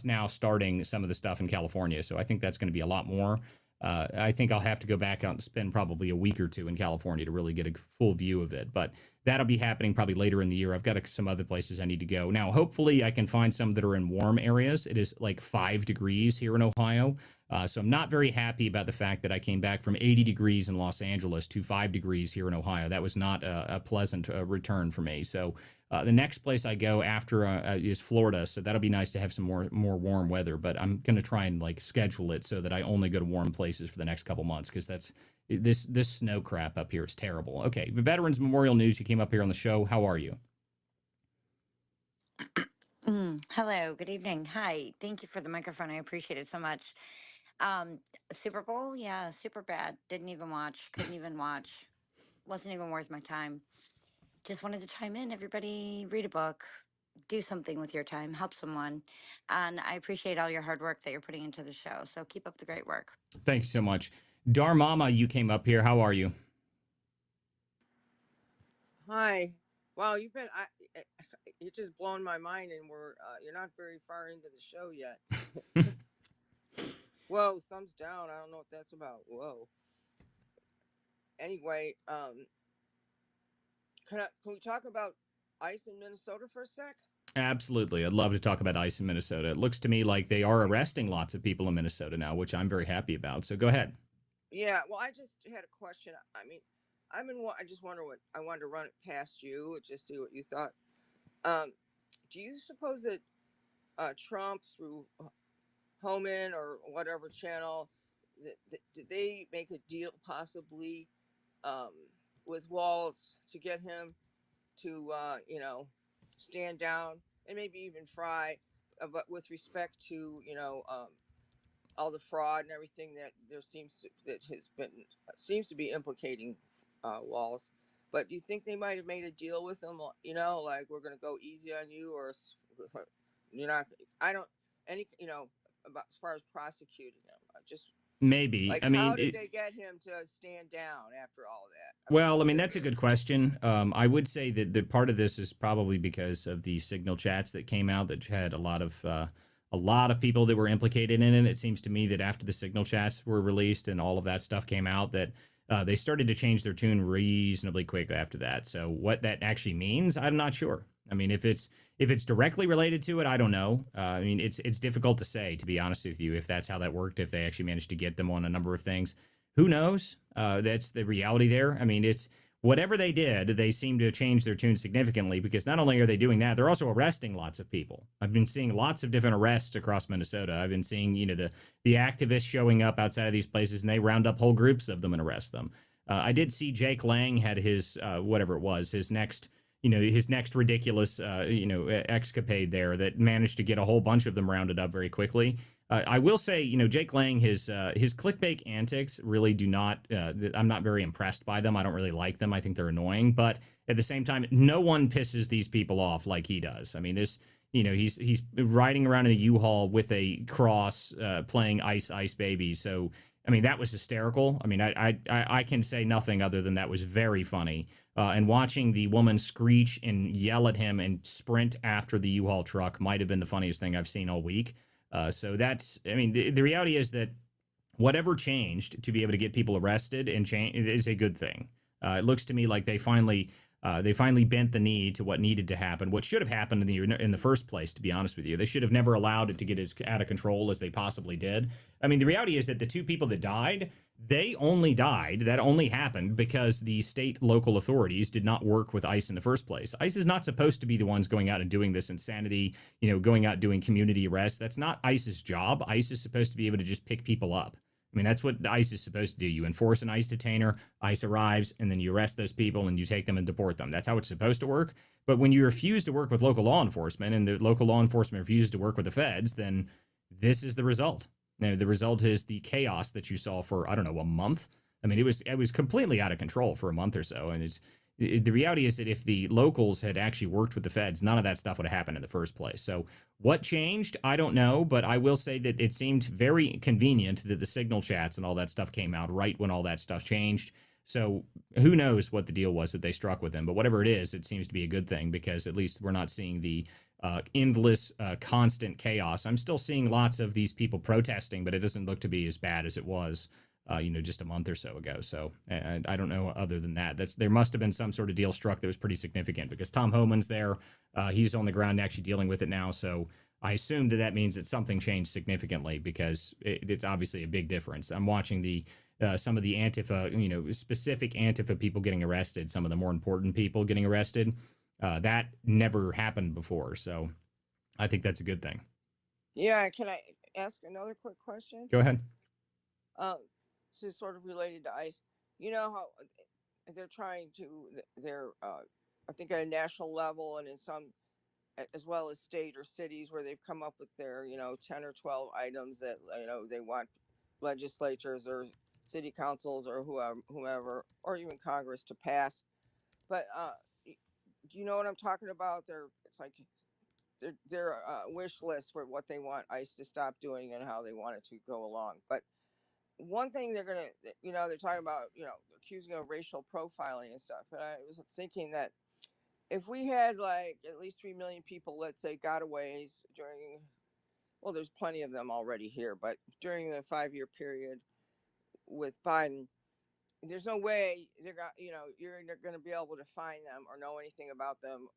now starting some of the stuff in California. So I think that's going to be a lot more. I think I'll have to go back out and spend probably a week or two in California to really get a full view of it. But that'll be happening probably later in the year. I've got some other places I need to go. Now, hopefully, I can find some that are in warm areas. It is like 5 degrees here in Ohio. So I'm not very happy about the fact that I came back from 80 degrees in Los Angeles to 5 degrees here in Ohio. That was not a pleasant return for me. So the next place I go after is Florida. So that'll be nice to have some more warm weather. But I'm going to try and like schedule it so that I only go to warm places for the next couple months, because that's this snow crap up here is terrible. Okay, the Veterans Memorial News. You came up here on the show. How are you? Hello, good evening. Hi, thank you for the microphone. I appreciate it so much. Super Bowl, yeah, super bad. Didn't even watch, couldn't even watch. Wasn't even worth my time. Just wanted to chime in. Everybody, read a book, do something with your time, help someone. And I appreciate all your hard work that you're putting into the show. So keep up the great work. Thanks so much. Darmama, you came up here. How are you? Hi. Wow, you're just blowing my mind, and you're not very far into the show yet. Whoa, thumbs down. I don't know what that's about. Whoa. Anyway, can we talk about ice in Minnesota for a sec? Absolutely. I'd love to talk about ICE in Minnesota. It looks to me like they are arresting lots of people in Minnesota now, which I'm very happy about. So go ahead. Yeah, well, I just had a question. I mean, I just wonder what I wanted to run it past you, just see what you thought. Do you suppose that Trump, through Homan or whatever channel, did they make a deal possibly with Walls to get him to stand down, and maybe even Fry, but with respect to all the fraud and everything that seems to be implicating Walls. But do you think they might have made a deal with him? Like, we're gonna go easy on you, or you're not. I don't about as far as prosecuting him. Just Maybe. like, I mean, how did they get him to stand down after all of that? Well, I mean, that's a good question. I would say that part of this is probably because of the signal chats that came out that had a lot of people that were implicated in it. It seems to me that after the signal chats were released and all of that stuff came out, that they started to change their tune reasonably quick after that. So what that actually means, I'm not sure. I mean, if it's directly related to it, I don't know. I mean, it's difficult to say, to be honest with you, if that's how that worked, if they actually managed to get them on a number of things. Who knows? That's the reality there. I mean, it's whatever they did, they seem to change their tune significantly, because not only are they doing that, they're also arresting lots of people. I've been seeing lots of different arrests across Minnesota. I've been seeing, the activists showing up outside of these places, and they round up whole groups of them and arrest them. I did see Jake Lang had his, whatever it was, his next ridiculous, escapade there that managed to get a whole bunch of them rounded up very quickly. I will say, Jake Lang, his clickbait antics really do not, I'm not very impressed by them. I don't really like them. I think they're annoying. But at the same time, no one pisses these people off like he does. I mean, he's riding around in a U-Haul with a cross, playing Ice Ice Baby. So, I mean, that was hysterical. I mean, I can say nothing other than that was very funny. And watching the woman screech and yell at him and sprint after the U-Haul truck might have been the funniest thing I've seen all week. So that's, I mean, the reality is that whatever changed to be able to get people arrested and change is a good thing. It looks to me like they finally bent the knee to what needed to happen, what should have happened in the first place, to be honest with you. They should have never allowed it to get as out of control as they possibly did. I mean, the reality is that the two people that died, that only happened because the state local authorities did not work with ICE in the first place. ICE is not supposed to be the ones going out and doing this insanity, going out doing community arrests. That's not ICE's job. ICE is supposed to be able to just pick people up. I mean, that's what the ICE is supposed to do. You enforce an ICE detainer, ICE arrives, and then you arrest those people and you take them and deport them. That's how it's supposed to work. But when you refuse to work with local law enforcement and the local law enforcement refuses to work with the feds, then this is the result. Now, the result is the chaos that you saw for, I don't know, a month. I mean, it was completely out of control for a month or so. And the reality is that if the locals had actually worked with the feds, none of that stuff would have happened in the first place. So what changed? I don't know, but I will say that it seemed very convenient that the signal chats and all that stuff came out right when all that stuff changed. So who knows what the deal was that they struck with him, but whatever it is, it seems to be a good thing, because at least we're not seeing the endless, constant chaos. I'm still seeing lots of these people protesting, but it doesn't look to be as bad as it was, just a month or so ago. So I don't know other than that. There must have been some sort of deal struck that was pretty significant because Tom Homan's there. He's on the ground actually dealing with it now. So I assume that means that something changed significantly because it's obviously a big difference. I'm watching some of the Antifa, specific Antifa people getting arrested, some of the more important people getting arrested. That never happened before. So I think that's a good thing. Yeah, can I ask another quick question? Go ahead. This is sort of related to ICE. You know how they're trying to, they're, I think at a national level and in some, as well as state or cities where they've come up with their, 10 or 12 items that, they want legislatures or city councils or whomever, or even Congress to pass. But do you know what I'm talking about? It's like their wish list for what they want ICE to stop doing and how they want it to go along. But one thing they're gonna, they're talking about, accusing of racial profiling and stuff. And I was thinking that if we had like at least 3 million people, let's say, gotaways during, well, there's plenty of them already here, but during the 5-year period with Biden, there's no way you're going to be able to find them or know anything about them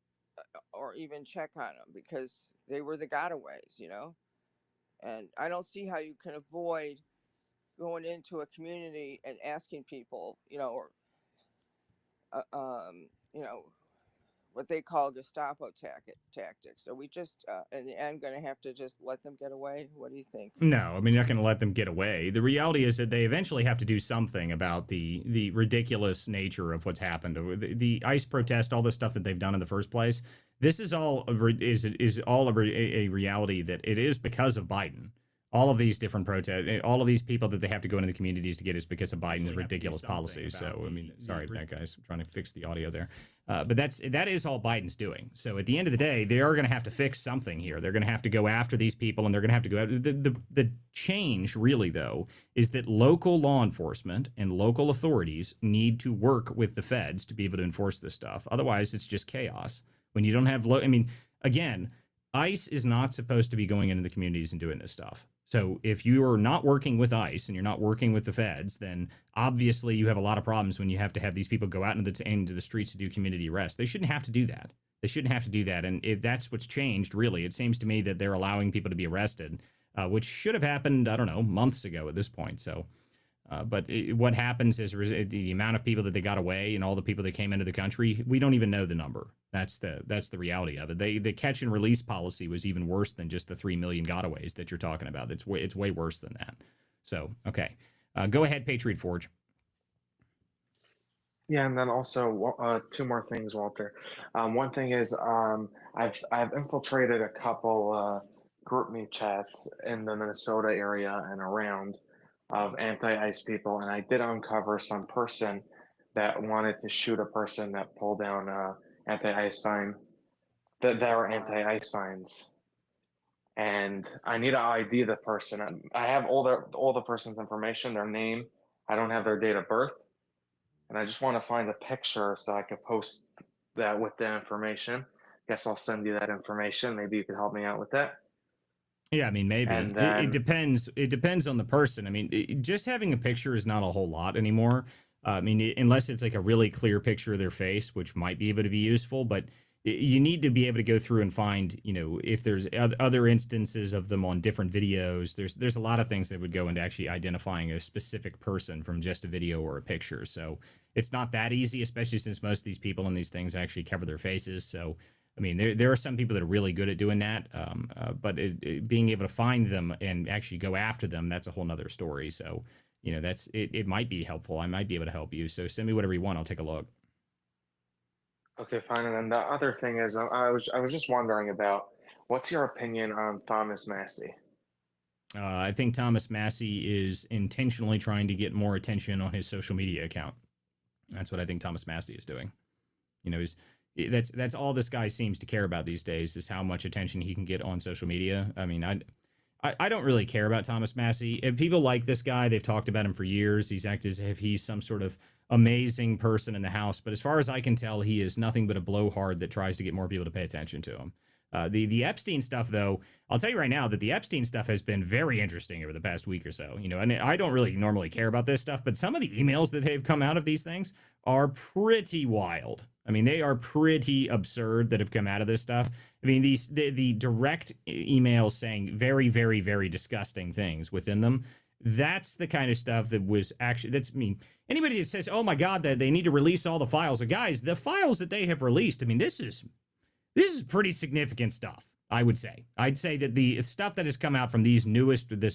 or even check on them because they were the gotaways, and I don't see how you can avoid going into a community and asking people, or, what they call Gestapo tactics. So we just, in the end, going to have to just let them get away. What do you think? No, I mean, you're not going to let them get away. The reality is that they eventually have to do something about the ridiculous nature of what's happened. The ICE protest, all the stuff that they've done in the first place. This is all a reality that it is because of Biden. All of these different protests, all of these people that they have to go into the communities to get is because of Biden's ridiculous policies. So, I mean, sorry about that, guys. I'm trying to fix the audio there. But that is all Biden's doing. So at the end of the day, they are going to have to fix something here. They're going to have to go after these people, and they're going to have to go after the change, really, though, is that local law enforcement and local authorities need to work with the feds to be able to enforce this stuff. Otherwise, it's just chaos. When you don't have, again, ICE is not supposed to be going into the communities and doing this stuff. So if you are not working with ICE and you're not working with the feds, then obviously you have a lot of problems when you have to have these people go out into the streets to do community arrest. They shouldn't have to do that. They shouldn't have to do that. And if that's what's changed, really, it seems to me that they're allowing people to be arrested, which should have happened, I don't know, months ago at this point. So, what happens is the amount of people that they got away and all the people that came into the country, we don't even know the number. That's the reality of it. The catch and release policy was even worse than just the 3 million gotaways that you're talking about. It's way worse than that. So, okay. Go ahead, Patriot Forge. Yeah, and then also 2 more things, Walter. One thing is I've infiltrated a couple group me chats in the Minnesota area and around of anti-ICE people, and I did uncover some person that wanted to shoot a person that pulled down anti-ICE sign. That there are anti-ICE signs, and I need to ID the person. I have all the person's information, their name. I don't have their date of birth, and I just want to find a picture so I could post that with the information. Guess I'll send you that information. Maybe you could help me out with that. Yeah, I mean, maybe. And then, it depends. It depends on the person. I mean, just having a picture is not a whole lot anymore. I mean, unless it's like a really clear picture of their face, which might be able to be useful, but you need to be able to go through and find, if there's other instances of them on different videos. There's a lot of things that would go into actually identifying a specific person from just a video or a picture. So it's not that easy, especially since most of these people in these things actually cover their faces. So I mean, there are some people that are really good at doing that, but being able to find them and actually go after them, that's a whole nother story. So, it might be helpful. I might be able to help you. So send me whatever you want. I'll take a look. okay, fine. And then the other thing is, I was just wondering about what's your opinion on Thomas Massey? I think Thomas Massey is intentionally trying to get more attention on his social media account. That's what I think Thomas Massey is doing. That's all this guy seems to care about these days is how much attention he can get on social media. I mean, I don't really care about Thomas Massey. If people like this guy, they've talked about him for years. He's acted as if he's some sort of amazing person in the House. But as far as I can tell, he is nothing but a blowhard that tries to get more people to pay attention to him. The Epstein stuff, though, I'll tell you right now that the Epstein stuff has been very interesting over the past week or so. And I don't really normally care about this stuff, but some of the emails that have come out of these things are pretty wild. I mean, they are pretty absurd that have come out of this stuff. I mean, the direct emails saying very, very, very disgusting things within them. That's the kind of stuff that was actually, I mean, anybody that says, oh my God, that they need to release all the files. Guys, the files that they have released, I mean, this is pretty significant stuff, I would say. I'd say that the stuff that has come out from this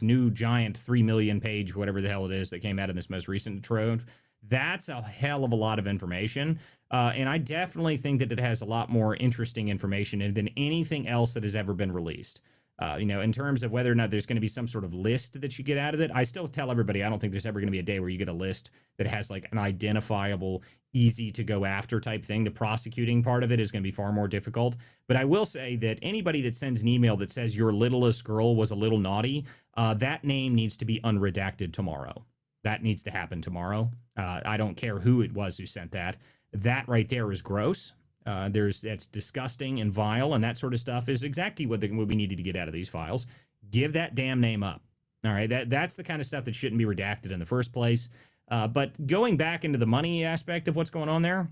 new giant 3 million page, whatever the hell it is that came out in this most recent trove, that's a hell of a lot of information. And I definitely think that it has a lot more interesting information in than anything else that has ever been released. In terms of whether or not there's going to be some sort of list that you get out of it, I still tell everybody I don't think there's ever going to be a day where you get a list that has like an identifiable, easy to go after type thing. The prosecuting part of it is going to be far more difficult. But I will say that anybody that sends an email that says your littlest girl was a little naughty, that name needs to be unredacted tomorrow. That needs to happen tomorrow. I don't care who it was who sent that. That right there is gross. That's disgusting and vile, and that sort of stuff is exactly what we needed to get out of these files. Give that damn name up. All right, that's the kind of stuff that shouldn't be redacted in the first place. But going back into the money aspect of what's going on there,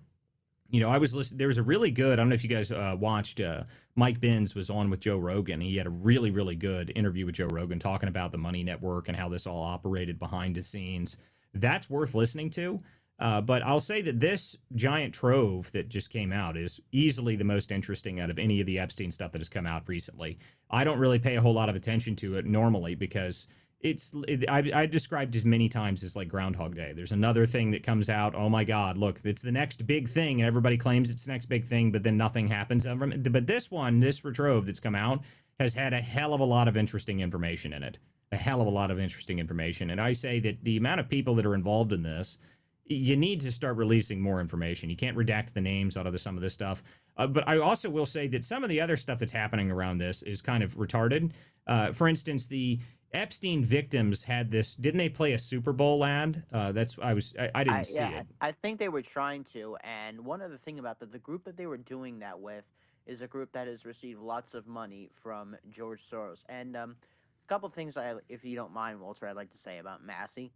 I was listening. There was a really good, I don't know if you guys watched, Mike Benz was on with Joe Rogan. He had a really, really good interview with Joe Rogan talking about the Money Network and how this all operated behind the scenes. That's worth listening to. But I'll say that this giant trove that just came out is easily the most interesting out of any of the Epstein stuff that has come out recently. I don't really pay a whole lot of attention to it normally because I've described it many times as like Groundhog Day. There's another thing that comes out. Oh my God, look, it's the next big thing. And everybody claims it's the next big thing, but then nothing happens. But this trove that's come out has had a hell of a lot of interesting information in it. A hell of a lot of interesting information. And I say that the amount of people that are involved in this, you need to start releasing more information. You can't redact the names out of some of this stuff. But I also will say that some of the other stuff that's happening around this is kind of retarded. For instance, the Epstein victims had this. Didn't they play a Super Bowl ad? I didn't see it. I think they were trying to. And one other thing about the group that they were doing that with is a group that has received lots of money from George Soros. And a couple things, if you don't mind, Walter, I'd like to say about Massey.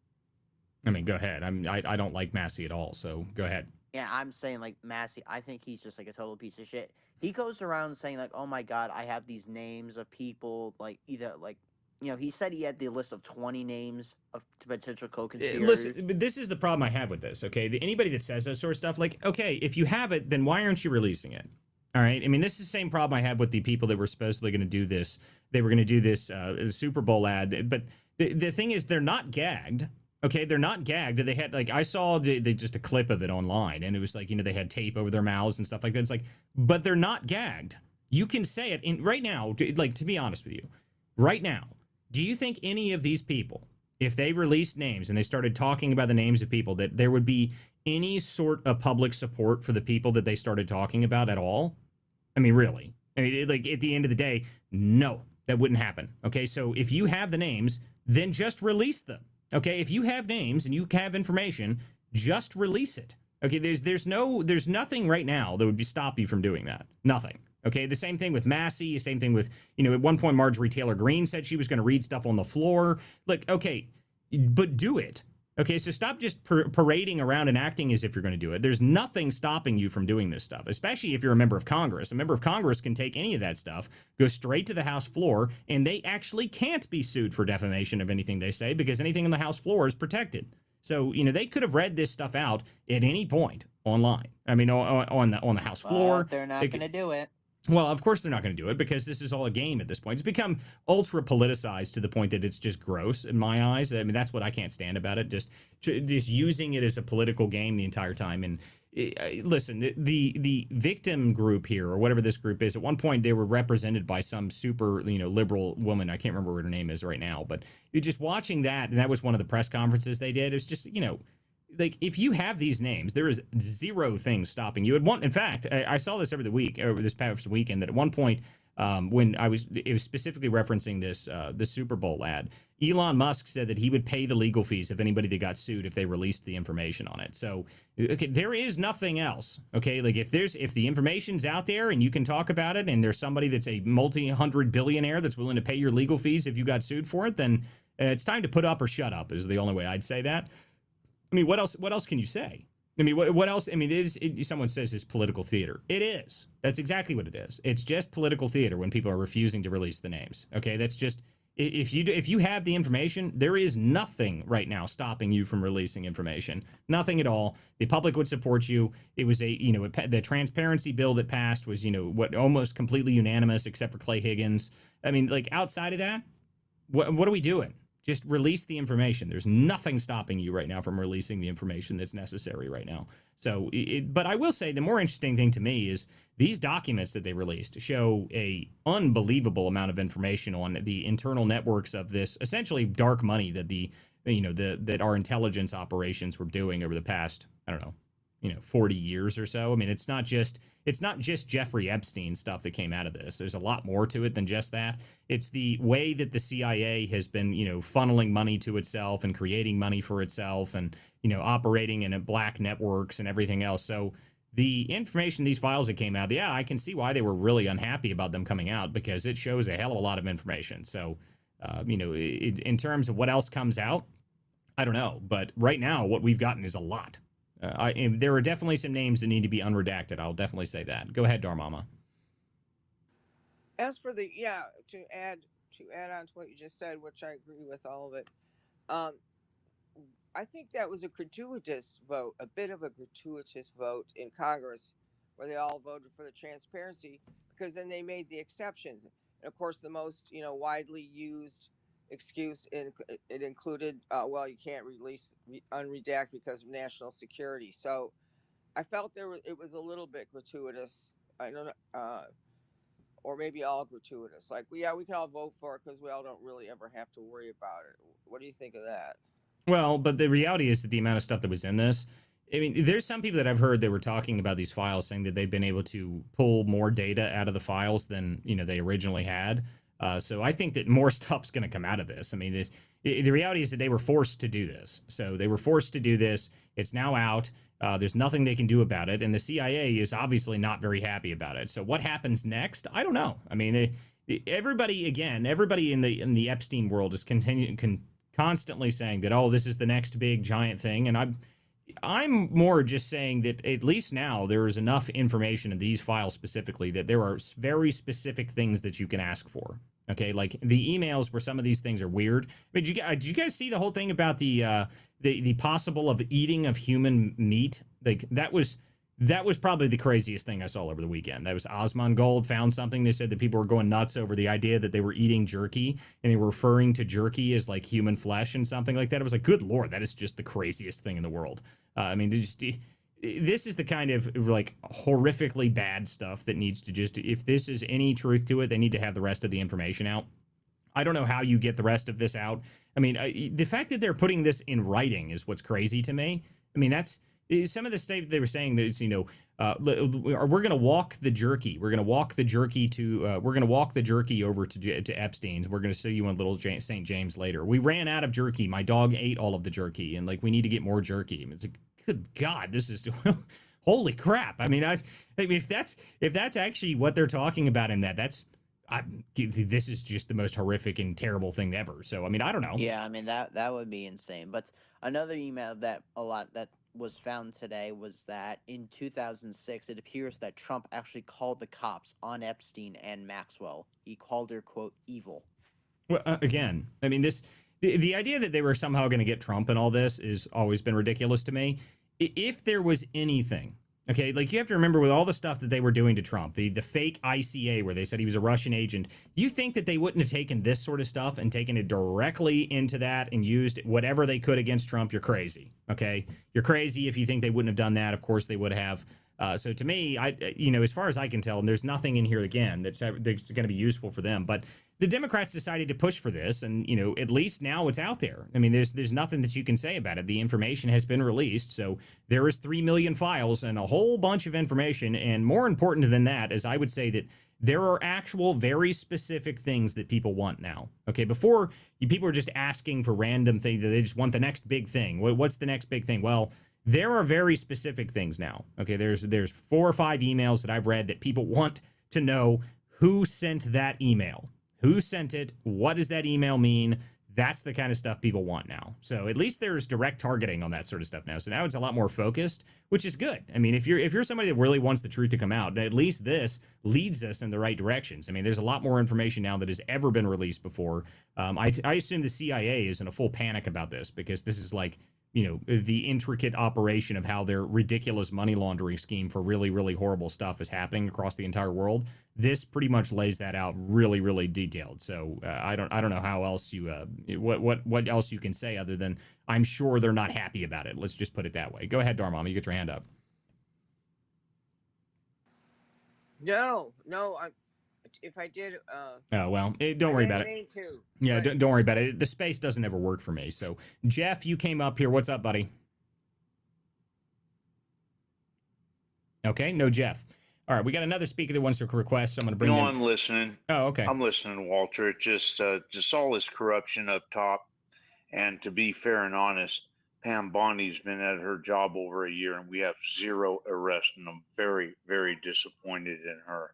I mean, go ahead. I don't like Massey at all, so go ahead. Yeah, I'm saying, like, Massey, I think he's just, like, a total piece of shit. He goes around saying, like, oh, my God, I have these names of people, like, either, like, he said he had the list of 20 names of potential co-conspirators. Listen, but this is the problem I have with this, okay? Anybody that says that sort of stuff, like, okay, if you have it, then why aren't you releasing it? All right? I mean, this is the same problem I had with the people that were supposedly going to do this. They were going to do this Super Bowl ad, but the thing is, they're not gagged. Okay, they're not gagged. They had, like, I saw just a clip of it online, and it was like, they had tape over their mouths and stuff like that. It's like, but they're not gagged. You can say it right now, like, to be honest with you, right now, do you think any of these people, if they released names and they started talking about the names of people, that there would be any sort of public support for the people that they started talking about at all? I mean, really? I mean, like, at the end of the day, no, that wouldn't happen. Okay, so if you have the names, then just release them. Okay, if you have names and you have information, just release it. Okay, there's nothing right now that would stop you from doing that. Nothing. Okay, the same thing with Massey, same thing with, at one point Marjorie Taylor Greene said she was going to read stuff on the floor. Like, okay, but do it. Okay, so stop just parading around and acting as if you're going to do it. There's nothing stopping you from doing this stuff, especially if you're a member of Congress. A member of Congress can take any of that stuff, go straight to the House floor, and they actually can't be sued for defamation of anything they say because anything in the House floor is protected. So, they could have read this stuff out at any point online. I mean, on the House floor. But they're not going to do it. Well, of course they're not going to do it because this is all a game at this point. It's become ultra politicized to the point that it's just gross in my eyes. I mean, that's what I can't stand about it. Just using it as a political game the entire time. And listen, the victim group here, or whatever this group is, at one point they were represented by some super, liberal woman. I can't remember what her name is right now, but you're just watching that. And that was one of the press conferences they did. It was just, like, if you have these names, there is zero things stopping you. In fact, I saw this over this past weekend, that at one point, when it was specifically referencing this the Super Bowl ad. Elon Musk said that he would pay the legal fees of anybody that got sued if they released the information on it. So, okay, there is nothing else. Okay, like if the information's out there and you can talk about it, and there's somebody that's a multi-hundred billionaire that's willing to pay your legal fees if you got sued for it, then it's time to put up or shut up is the only way I'd say that. I mean, what else can you say? I mean, what else? I mean, someone says it's political theater. It is. That's exactly what it is. It's just political theater when people are refusing to release the names. Okay, that's just if you have the information, there is nothing right now stopping you from releasing information. Nothing at all. The public would support you. It was the transparency bill that passed was what almost completely unanimous except for Clay Higgins. I mean, like outside of that, what are we doing? Just release the information. There's nothing stopping you right now from releasing the information that's necessary right now. So, but I will say the more interesting thing to me is these documents that they released show a unbelievable amount of information on the internal networks of this essentially dark money that that our intelligence operations were doing over the past, I don't know, 40 years or so. I mean, it's not just Jeffrey Epstein stuff that came out of this. There's a lot more to it than just that. It's the way that the CIA has been, funneling money to itself and creating money for itself and, operating in black networks and everything else. So the information, these files that came out, yeah, I can see why they were really unhappy about them coming out because it shows a hell of a lot of information. So, in terms of what else comes out, I don't know. But right now, what we've gotten is a lot. There are definitely some names that need to be unredacted. I'll definitely say that. Go ahead, Darmama. As for to add on to what you just said, which I agree with all of it. I think that was a gratuitous vote, a bit of a gratuitous vote in Congress, where they all voted for the transparency because then they made the exceptions. And of course, the most widely used excuse it included, well, you can't unredact because of national security. So I felt it was a little bit gratuitous. I don't know, or maybe all gratuitous. Like, we can all vote for it because we all don't really ever have to worry about it. What do you think of that? Well, but the reality is that the amount of stuff that was in this, I mean, there's some people that I've heard that were talking about these files saying that they've been able to pull more data out of the files than, they originally had. So I think that more stuff's going to come out of this. I mean, the reality is that they were forced to do this. So they were forced to do this. It's now out. There's nothing they can do about it. And the CIA is obviously not very happy about it. So what happens next? I don't know. I mean, everybody in the Epstein world is constantly saying that, oh, this is the next big giant thing. And I'm more just saying that at least now there is enough information in these files specifically that there are very specific things that you can ask for. Okay, like the emails where some of these things are weird. I mean, did you guys see the whole thing about the possible of eating of human meat? Like that was probably the craziest thing I saw over the weekend. That was Osmond Gold found something. They said that people were going nuts over the idea that they were eating jerky and they were referring to jerky as like human flesh and something like that. It was like, good Lord, that is just the craziest thing in the world. I mean, this is the kind of like horrifically bad stuff that needs to if this is any truth to it, they need to have the rest of the information out. I don't know how you get the rest of this out. I mean, the fact that they're putting this in writing is what's crazy to me. I mean, that's some of the stuff they were saying that it's, we're going to walk the jerky. We're going to walk the jerky over to Epstein's. We're going to see you in Little St. James later. We ran out of jerky. My dog ate all of the jerky, and like we need to get more jerky. I mean, it's like, good God, this is holy crap. I mean, if that's actually what they're talking about in this is just the most horrific and terrible thing ever. So I mean, I don't know. Yeah, I mean that would be insane. But another email that was found today was that in 2006, it appears that Trump actually called the cops on Epstein and Maxwell. He called her, quote, evil. Well, again, I mean, the idea that they were somehow going to get Trump and all this has always been ridiculous to me. If there was anything, okay, like you have to remember with all the stuff that they were doing to Trump, the fake ICA where they said he was a Russian agent, you think that they wouldn't have taken this sort of stuff and taken it directly into that and used whatever they could against Trump? You're crazy, okay? You're crazy if you think they wouldn't have done that. Of course they would have. So to me, as far as I can tell, and there's nothing in here again that's going to be useful for them. But the Democrats decided to push for this, and at least now it's out there. I mean, there's nothing that you can say about it. The information has been released, so there is 3 million files and a whole bunch of information. And more important than that is, I would say that there are actual very specific things that people want now. Okay, before people are just asking for random things. They just want the next big thing. What's the next big thing? Well, there are very specific things now. Okay, there's 4 or 5 emails that I've read that people want to know who sent that email. Who sent it? What does that email mean? That's the kind of stuff people want now. So at least there's direct targeting on that sort of stuff now. So now it's a lot more focused, which is good. I mean, if you're somebody that really wants the truth to come out, at least this leads us in the right directions. I mean, there's a lot more information now that has ever been released before. I assume the CIA is in a full panic about this, because this is like, the intricate operation of how their ridiculous money laundering scheme for really, really horrible stuff is happening across the entire world. This pretty much lays that out really, really detailed. So I don't know how else what else you can say other than I'm sure they're not happy about it. Let's just put it that way. Go ahead, Darmama, you get your hand up. No, if I did, oh well, don't worry about it. Me too. Yeah, Right. don't worry about it. The space doesn't ever work for me. So Jeff, you came up here. What's up, buddy? Okay, no Jeff. All right, we got another speaker that wants to request. So I'm going to bring in. I'm listening. Oh, okay. I'm listening, Walter. It just all this corruption up top. And to be fair and honest, Pam Bondi's been at her job over a year, and we have 0 arrests, and I'm very, very disappointed in her.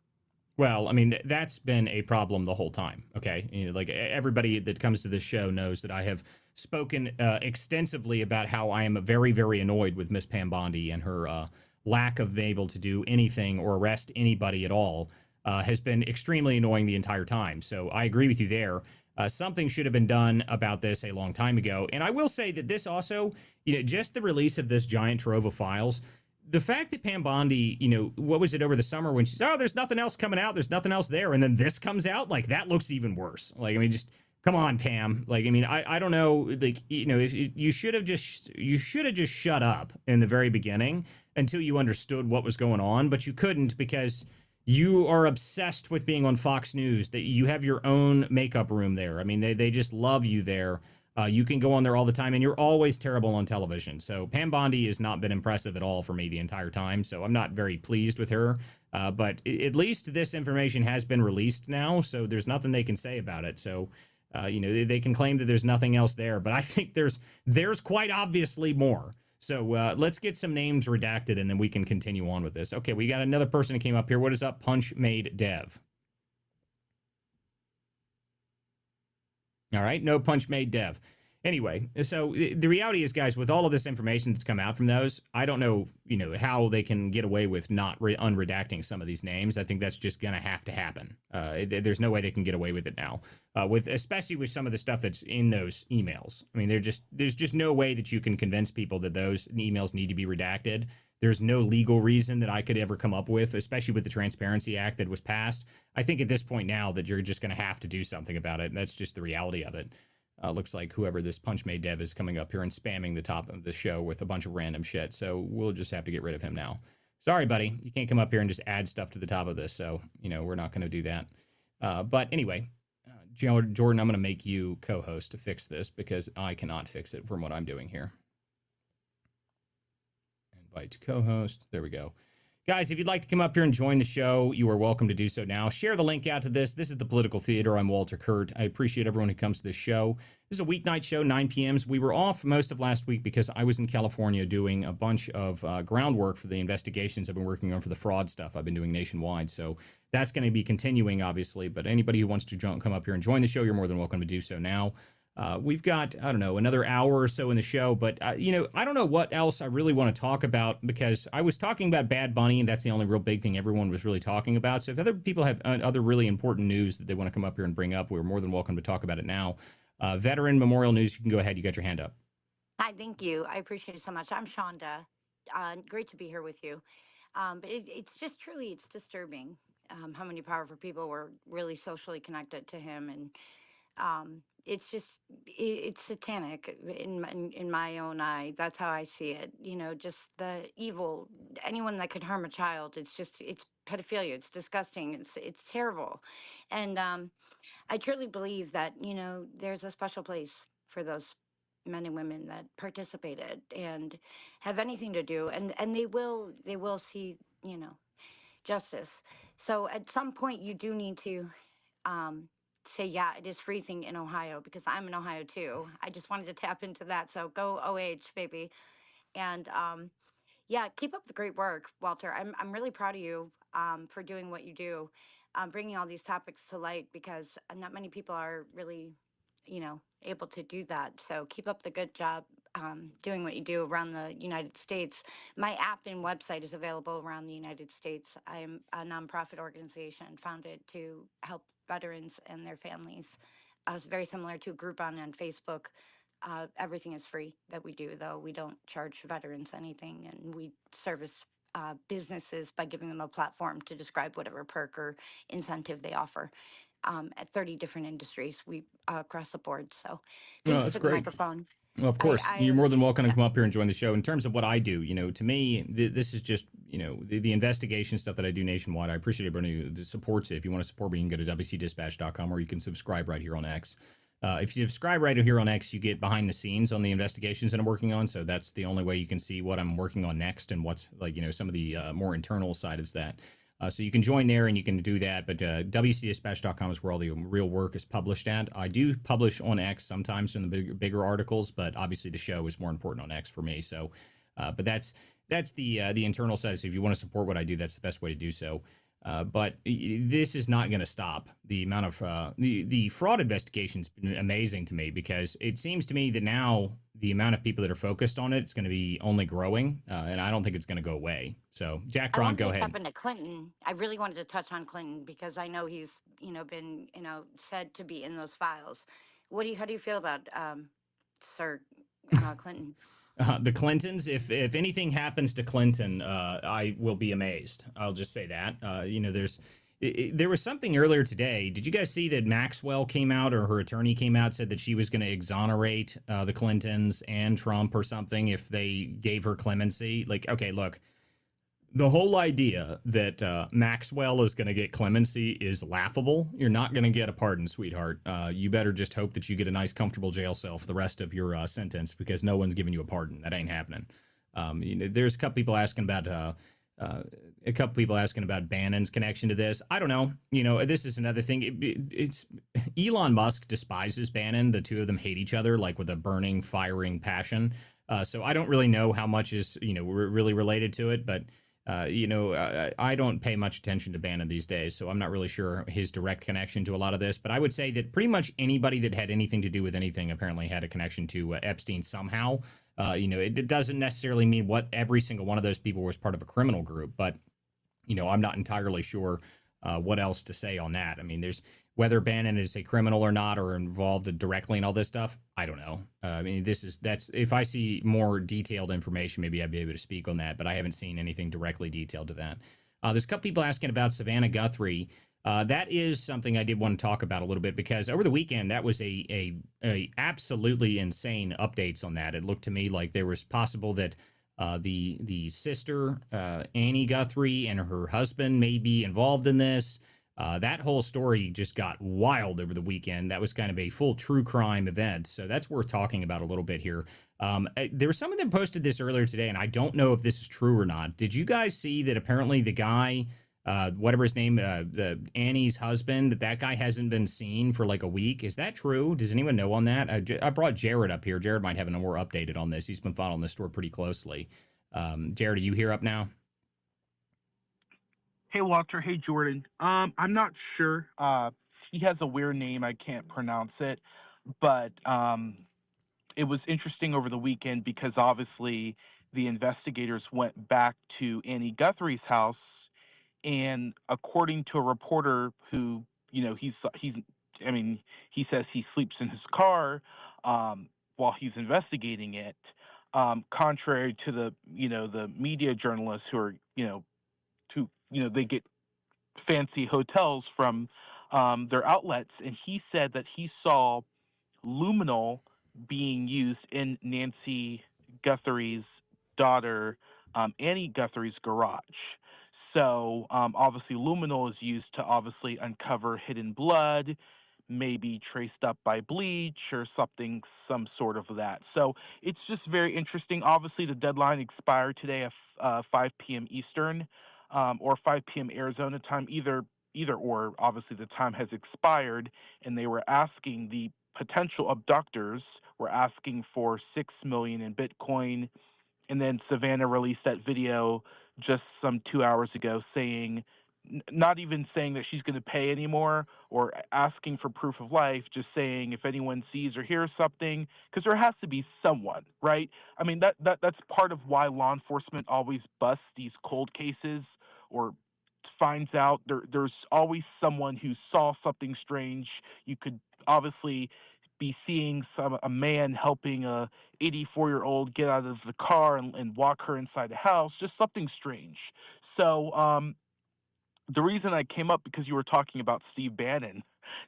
Well, I mean, that's been a problem the whole time. Okay, like everybody that comes to this show knows that I have spoken extensively about how I am very, very annoyed with Miss Pam Bondi and her lack of being able to do anything or arrest anybody at all. Has been extremely annoying the entire time. So I agree with you there. Something should have been done about this a long time ago. And I will say that this also, just the release of this giant trove of files, the fact that Pam Bondi, what was it over the summer when she said, oh, there's nothing else coming out, there's nothing else there, and then this comes out, like, that looks even worse. Like, I mean, just come on, Pam. Like, I mean, I don't know, like, if you should have just shut up in the very beginning until you understood what was going on, but you couldn't, because you are obsessed with being on Fox News, that you have your own makeup room there. I mean, they just love you there. You can go on there all the time, and you're always terrible on television. So Pam Bondi has not been impressive at all for me the entire time. So I'm not very pleased with her. But at least this information has been released now, so there's nothing they can say about it. So, they can claim that there's nothing else there, but I think there's quite obviously more. So let's get some names redacted, and then we can continue on with this. Okay, we got another person that came up here. What is up, Punch Made Dev? All right, no Punch Made Dev. Anyway, so the reality is, guys, with all of this information that's come out from those, I don't know, how they can get away with not unredacting some of these names. I think that's just going to happen. There's no way they can get away with it now, especially with some of the stuff that's in those emails. I mean, there's just no way that you can convince people that those emails need to be redacted. There's no legal reason that I could ever come up with, especially with the Transparency Act that was passed. I think at this point now that you're just going to have to do something about it. And that's just the reality of it. Looks like whoever this Punch Made Dev is coming up here and spamming the top of the show with a bunch of random shit. So we'll just have to get rid of him now. Sorry, buddy. You can't come up here and just add stuff to the top of this. So, we're not going to do that. But anyway, Jordan, I'm going to make you co-host to fix this because I cannot fix it from what I'm doing here. Invite to co-host. There we go. Guys, if you'd like to come up here and join the show, you are welcome to do so now. Share the link out to this. This is The Political Theater. I'm Walter Kurt. I appreciate everyone who comes to this show. This is a weeknight show, 9 p.m. We were off most of last week because I was in California doing a bunch of groundwork for the investigations I've been working on for the fraud stuff I've been doing nationwide. So that's going to be continuing, obviously. But anybody who wants to come up here and join the show, you're more than welcome to do so now. We've got, I don't know, another hour or so in the show, but, I don't know what else I really want to talk about because I was talking about Bad Bunny, and that's the only real big thing everyone was really talking about. So if other people have other really important news that they want to come up here and bring up, we're more than welcome to talk about it now. Veteran Memorial News, you can go ahead. You got your hand up. Hi, thank you. I appreciate it so much. I'm Shonda. Great to be here with you. But it's just truly, it's disturbing how many powerful people were really socially connected to him. And it's just it's satanic in my own eye. That's how I see it. You know, just the evil. Anyone that could harm a child, it's pedophilia. It's disgusting. It's terrible, and I truly believe that, you know, there's a special place for those men and women that participated and have anything to do, and they will see, you know, justice. So at some point you do need to um say, yeah, it is freezing in Ohio, because I'm in Ohio too. I just wanted to tap into that. So go OH, baby. And yeah, keep up the great work, Walter. I'm really proud of you for doing what you do, bringing all these topics to light, because not many people are really, you know, able to do that. So keep up the good job doing what you do around the United States. My app and website is available around the United States. I'm a nonprofit organization founded to help veterans and their families. Very similar to Groupon on Facebook. Everything is free that we do, though. We don't charge veterans anything, and we service businesses by giving them a platform to describe whatever perk or incentive they offer at 30 different industries we across the board. So No, thank you that's for the great. microphone. Well, of course, I you're more than welcome to yeah. come up here and join the show. In terms of what I do, you know, to me, this is just, you know, the investigation stuff that I do nationwide. I appreciate everybody who supports it. If you want to support me, you can go to WCDispatch.com, or you can subscribe right here on X. If you subscribe right here on X, you get behind the scenes on the investigations that I'm working on. So that's the only way you can see what I'm working on next and what's, like, you know, some of the more internal side of that. So you can join there and you can do that. But WCDispatch.com is where all the real work is published at. I do publish on X sometimes in the bigger articles, but obviously the show is more important on X for me. So, but that's the internal side. So if you want to support what I do, that's the best way to do so. But this is not going to stop. The amount of the fraud investigation's been amazing to me, because it seems to me that now the amount of people that are focused on it's going to be only growing, and I don't think it's going to go away. So, Jack I Tron, wanted go to ahead. tap into Clinton. I really wanted to touch on Clinton because I know he's, you know, been, you know, said to be in those files. How do you feel about Sir Clinton? The Clintons. If anything happens to Clinton, I will be amazed. I'll just say that. You know, there was something earlier today. Did you guys see that Maxwell came out, or her attorney came out, said that she was going to exonerate the Clintons and Trump or something if they gave her clemency? Like, okay, look, the whole idea that Maxwell is going to get clemency is laughable. You're not going to get a pardon, sweetheart. You better just hope that you get a nice, comfortable jail cell for the rest of your sentence, because no one's giving you a pardon. That ain't happening. You know, there's a couple people asking about Bannon's connection to this. I don't know. You know, this is another thing. It's Elon Musk despises Bannon. The two of them hate each other, like with a burning, firing passion. So I don't really know how much is, you know, really related to it, but. You know, I don't pay much attention to Bannon these days, so I'm not really sure his direct connection to a lot of this. But I would say that pretty much anybody that had anything to do with anything apparently had a connection to Epstein somehow. You know, it doesn't necessarily mean what every single one of those people was part of a criminal group, but, you know, I'm not entirely sure what else to say on that. I mean, there's whether Bannon is a criminal or not, or involved directly in all this stuff. I don't know. I mean, that's if I see more detailed information, maybe I'd be able to speak on that. But I haven't seen anything directly detailed to that. There's a couple people asking about Savannah Guthrie. That is something I did want to talk about a little bit, because over the weekend that was a absolutely insane updates on that. It looked to me like there was possible that the sister Annie Guthrie and her husband may be involved in this. That whole story just got wild over the weekend. That was kind of a full true crime event. So that's worth talking about a little bit here. There was someone that posted this earlier today, and I don't know if this is true or not. Did you guys see that apparently the guy, whatever his name, the Annie's husband, that guy hasn't been seen for like a week? Is that true? Does anyone know on that? I brought Jared up here. Jared might have a more updated on this. He's been following this story pretty closely. Jared, are you here up now? Hey Walter, hey Jordan. I'm not sure. He has a weird name, I can't pronounce it, but it was interesting over the weekend because obviously the investigators went back to Annie Guthrie's house, and according to a reporter who, you know, I mean, he says he sleeps in his car while he's investigating it. Contrary to the media journalists who are, they get fancy hotels from their outlets, and he said that he saw luminol being used in Nancy Guthrie's daughter, Annie Guthrie's garage. So obviously, luminol is used to obviously uncover hidden blood, maybe traced up by bleach or something, some sort of that. So it's just very interesting. Obviously, the deadline expired today at 5 p.m. Eastern or 5 p.m. Arizona time. Either or. Obviously, the time has expired, and they were asking the potential abductors were asking for 6 million in Bitcoin, and then Savannah released that video just some 2 hours ago saying, not even saying that she's going to pay anymore or asking for proof of life, just saying if anyone sees or hears something, because there has to be someone, right? I mean, that's part of why law enforcement always busts these cold cases or finds out there's always someone who saw something strange. You could obviously be seeing a man helping a 84-year-old get out of the car and walk her inside the house, just something strange. So the reason I came up because you were talking about Steve Bannon.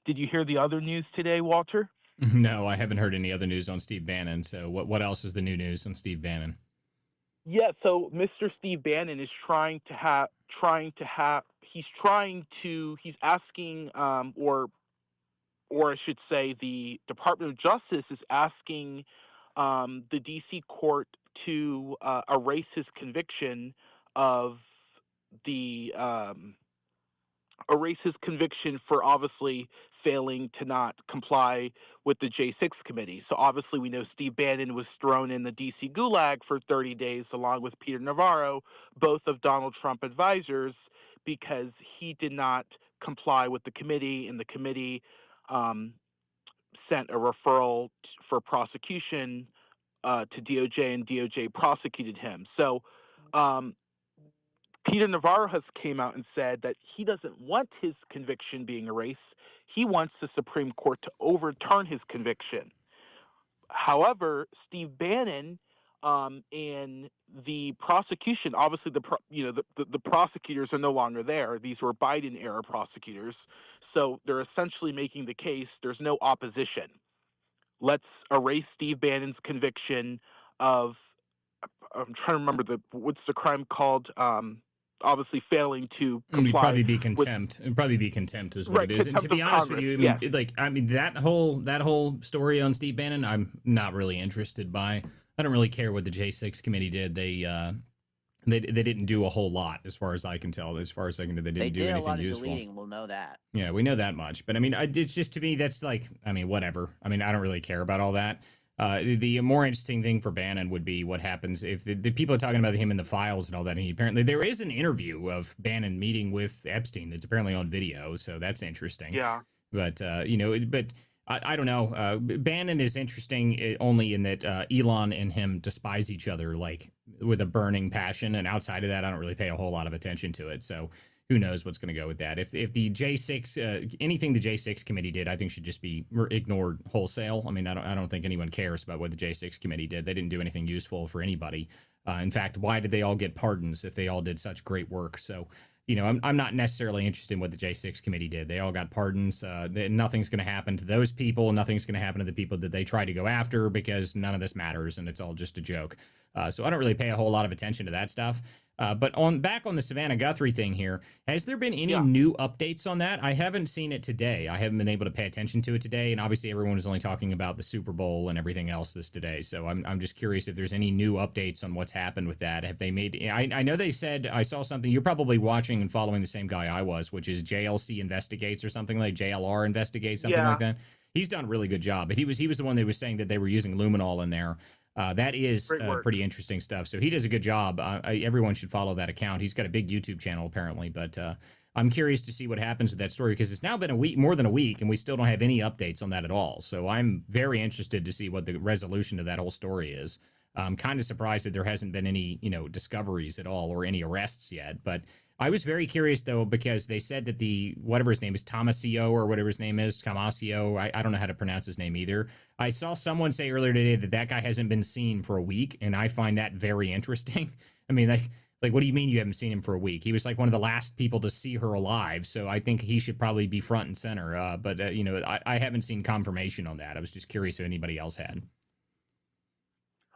Did you hear the other news today, Walter? No, I haven't heard any other news on Steve Bannon. So what else is the new news on Steve Bannon? Yeah, so Mr. Steve Bannon is he's asking or I should say the Department of Justice is asking the DC court to erase his conviction of the erase his conviction for obviously failing to not comply with the J6 committee. So obviously we know Steve Bannon was thrown in the DC gulag for 30 days along with Peter Navarro, both of Donald Trump advisors, because he did not comply with the committee, and the committee sent a referral for prosecution to DOJ, and DOJ prosecuted him. So Peter Navarro has came out and said that he doesn't want his conviction being erased. He wants the Supreme Court to overturn his conviction. However, Steve Bannon and the prosecution, obviously the prosecutors are no longer there. These were Biden era prosecutors. So they're essentially making the case there's no opposition. Let's erase Steve Bannon's conviction of, I'm trying to remember what's the crime called? Obviously failing to comply. It'd probably be contempt. It'd probably be contempt is what Right, it is. And to be honest with you, I mean, that whole story on Steve Bannon, I'm not really interested by. I don't really care what the J6 committee did. They didn't do a whole lot, as far as I can tell. As far as I can tell, they didn't do anything useful. They did a lot of deleting. We'll know that. Yeah, we know that much. But I mean, it's just, to me, that's like, I mean, whatever. I mean, I don't really care about all that. The more interesting thing for Bannon would be what happens if the people are talking about him in the files and all that. And apparently there is an interview of Bannon meeting with Epstein that's apparently on video. So that's interesting. Yeah. But, I don't know. Bannon is interesting only in that Elon and him despise each other, like, with a burning passion. And outside of that, I don't really pay a whole lot of attention to it. So who knows what's going to go with that. If the J6, anything the J6 committee did, I think should just be ignored wholesale. I mean, I don't think anyone cares about what the J6 committee did. They didn't do anything useful for anybody. In fact, why did they all get pardons if they all did such great work? So, I'm not necessarily interested in what the J6 committee did. They all got pardons. Nothing's going to happen to those people. Nothing's going to happen to the people that they try to go after, because none of this matters and it's all just a joke. So I don't really pay a whole lot of attention to that stuff. But back on the Savannah Guthrie thing here, has there been any new updates on that? I haven't seen it today. I haven't been able to pay attention to it today. And obviously everyone was only talking about the Super Bowl and everything else this today. So I'm just curious if there's any new updates on what's happened with that. Have they made, I know they said, I saw something, you're probably watching and following the same guy I was, which is JLC Investigates or something, like JLR Investigates, something like that. He's done a really good job, but he was the one that was saying that they were using luminol in there. That is pretty interesting stuff. So he does a good job. Everyone should follow that account. He's got a big YouTube channel apparently, but I'm curious to see what happens with that story, because it's now been a week, more than a week, and we still don't have any updates on that at all. So I'm very interested to see what the resolution of that whole story is. I'm kind of surprised that there hasn't been any, discoveries at all or any arrests yet, but I was very curious, though, because they said that whatever his name is, Tomasio or whatever his name is, Tomasio, I don't know how to pronounce his name either. I saw someone say earlier today that guy hasn't been seen for a week, and I find that very interesting. I mean, Like, what do you mean you haven't seen him for a week? He was like one of the last people to see her alive, so I think he should probably be front and center. But I haven't seen confirmation on that. I was just curious if anybody else had.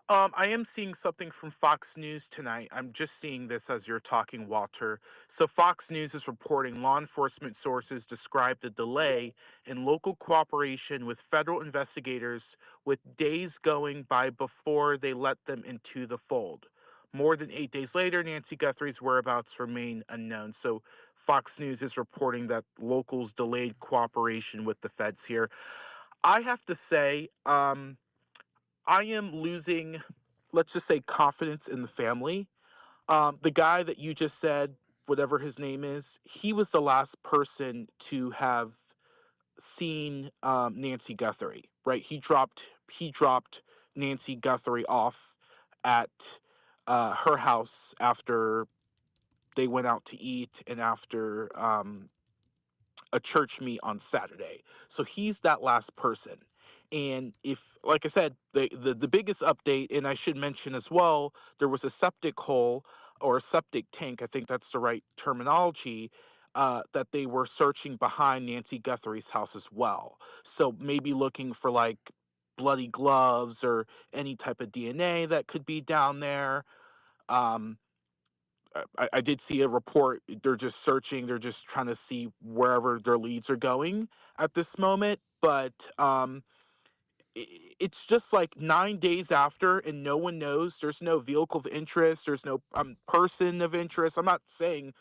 I am seeing something from Fox News tonight. I'm just seeing this as you're talking, Walter. So Fox News is reporting law enforcement sources describe the delay in local cooperation with federal investigators, with days going by before they let them into the fold. More than 8 days later, Nancy Guthrie's whereabouts remain unknown. So Fox News is reporting that locals delayed cooperation with the feds here. I have to say, I am losing, let's just say, confidence in the family. The guy that you just said, whatever his name is, he was the last person to have seen Nancy Guthrie, right? He dropped Nancy Guthrie off at her house after they went out to eat and after a church meet on Saturday. So he's that last person. And if, like I said, the biggest update, and I should mention as well, there was a septic hole or a septic tank, I think that's the right terminology, that they were searching behind Nancy Guthrie's house as well. So maybe looking for like bloody gloves or any type of DNA that could be down there. I did see a report. They're just searching. They're just trying to see wherever their leads are going at this moment. But it's just like 9 days after, and no one knows. There's no vehicle of interest. There's no person of interest. I'm not saying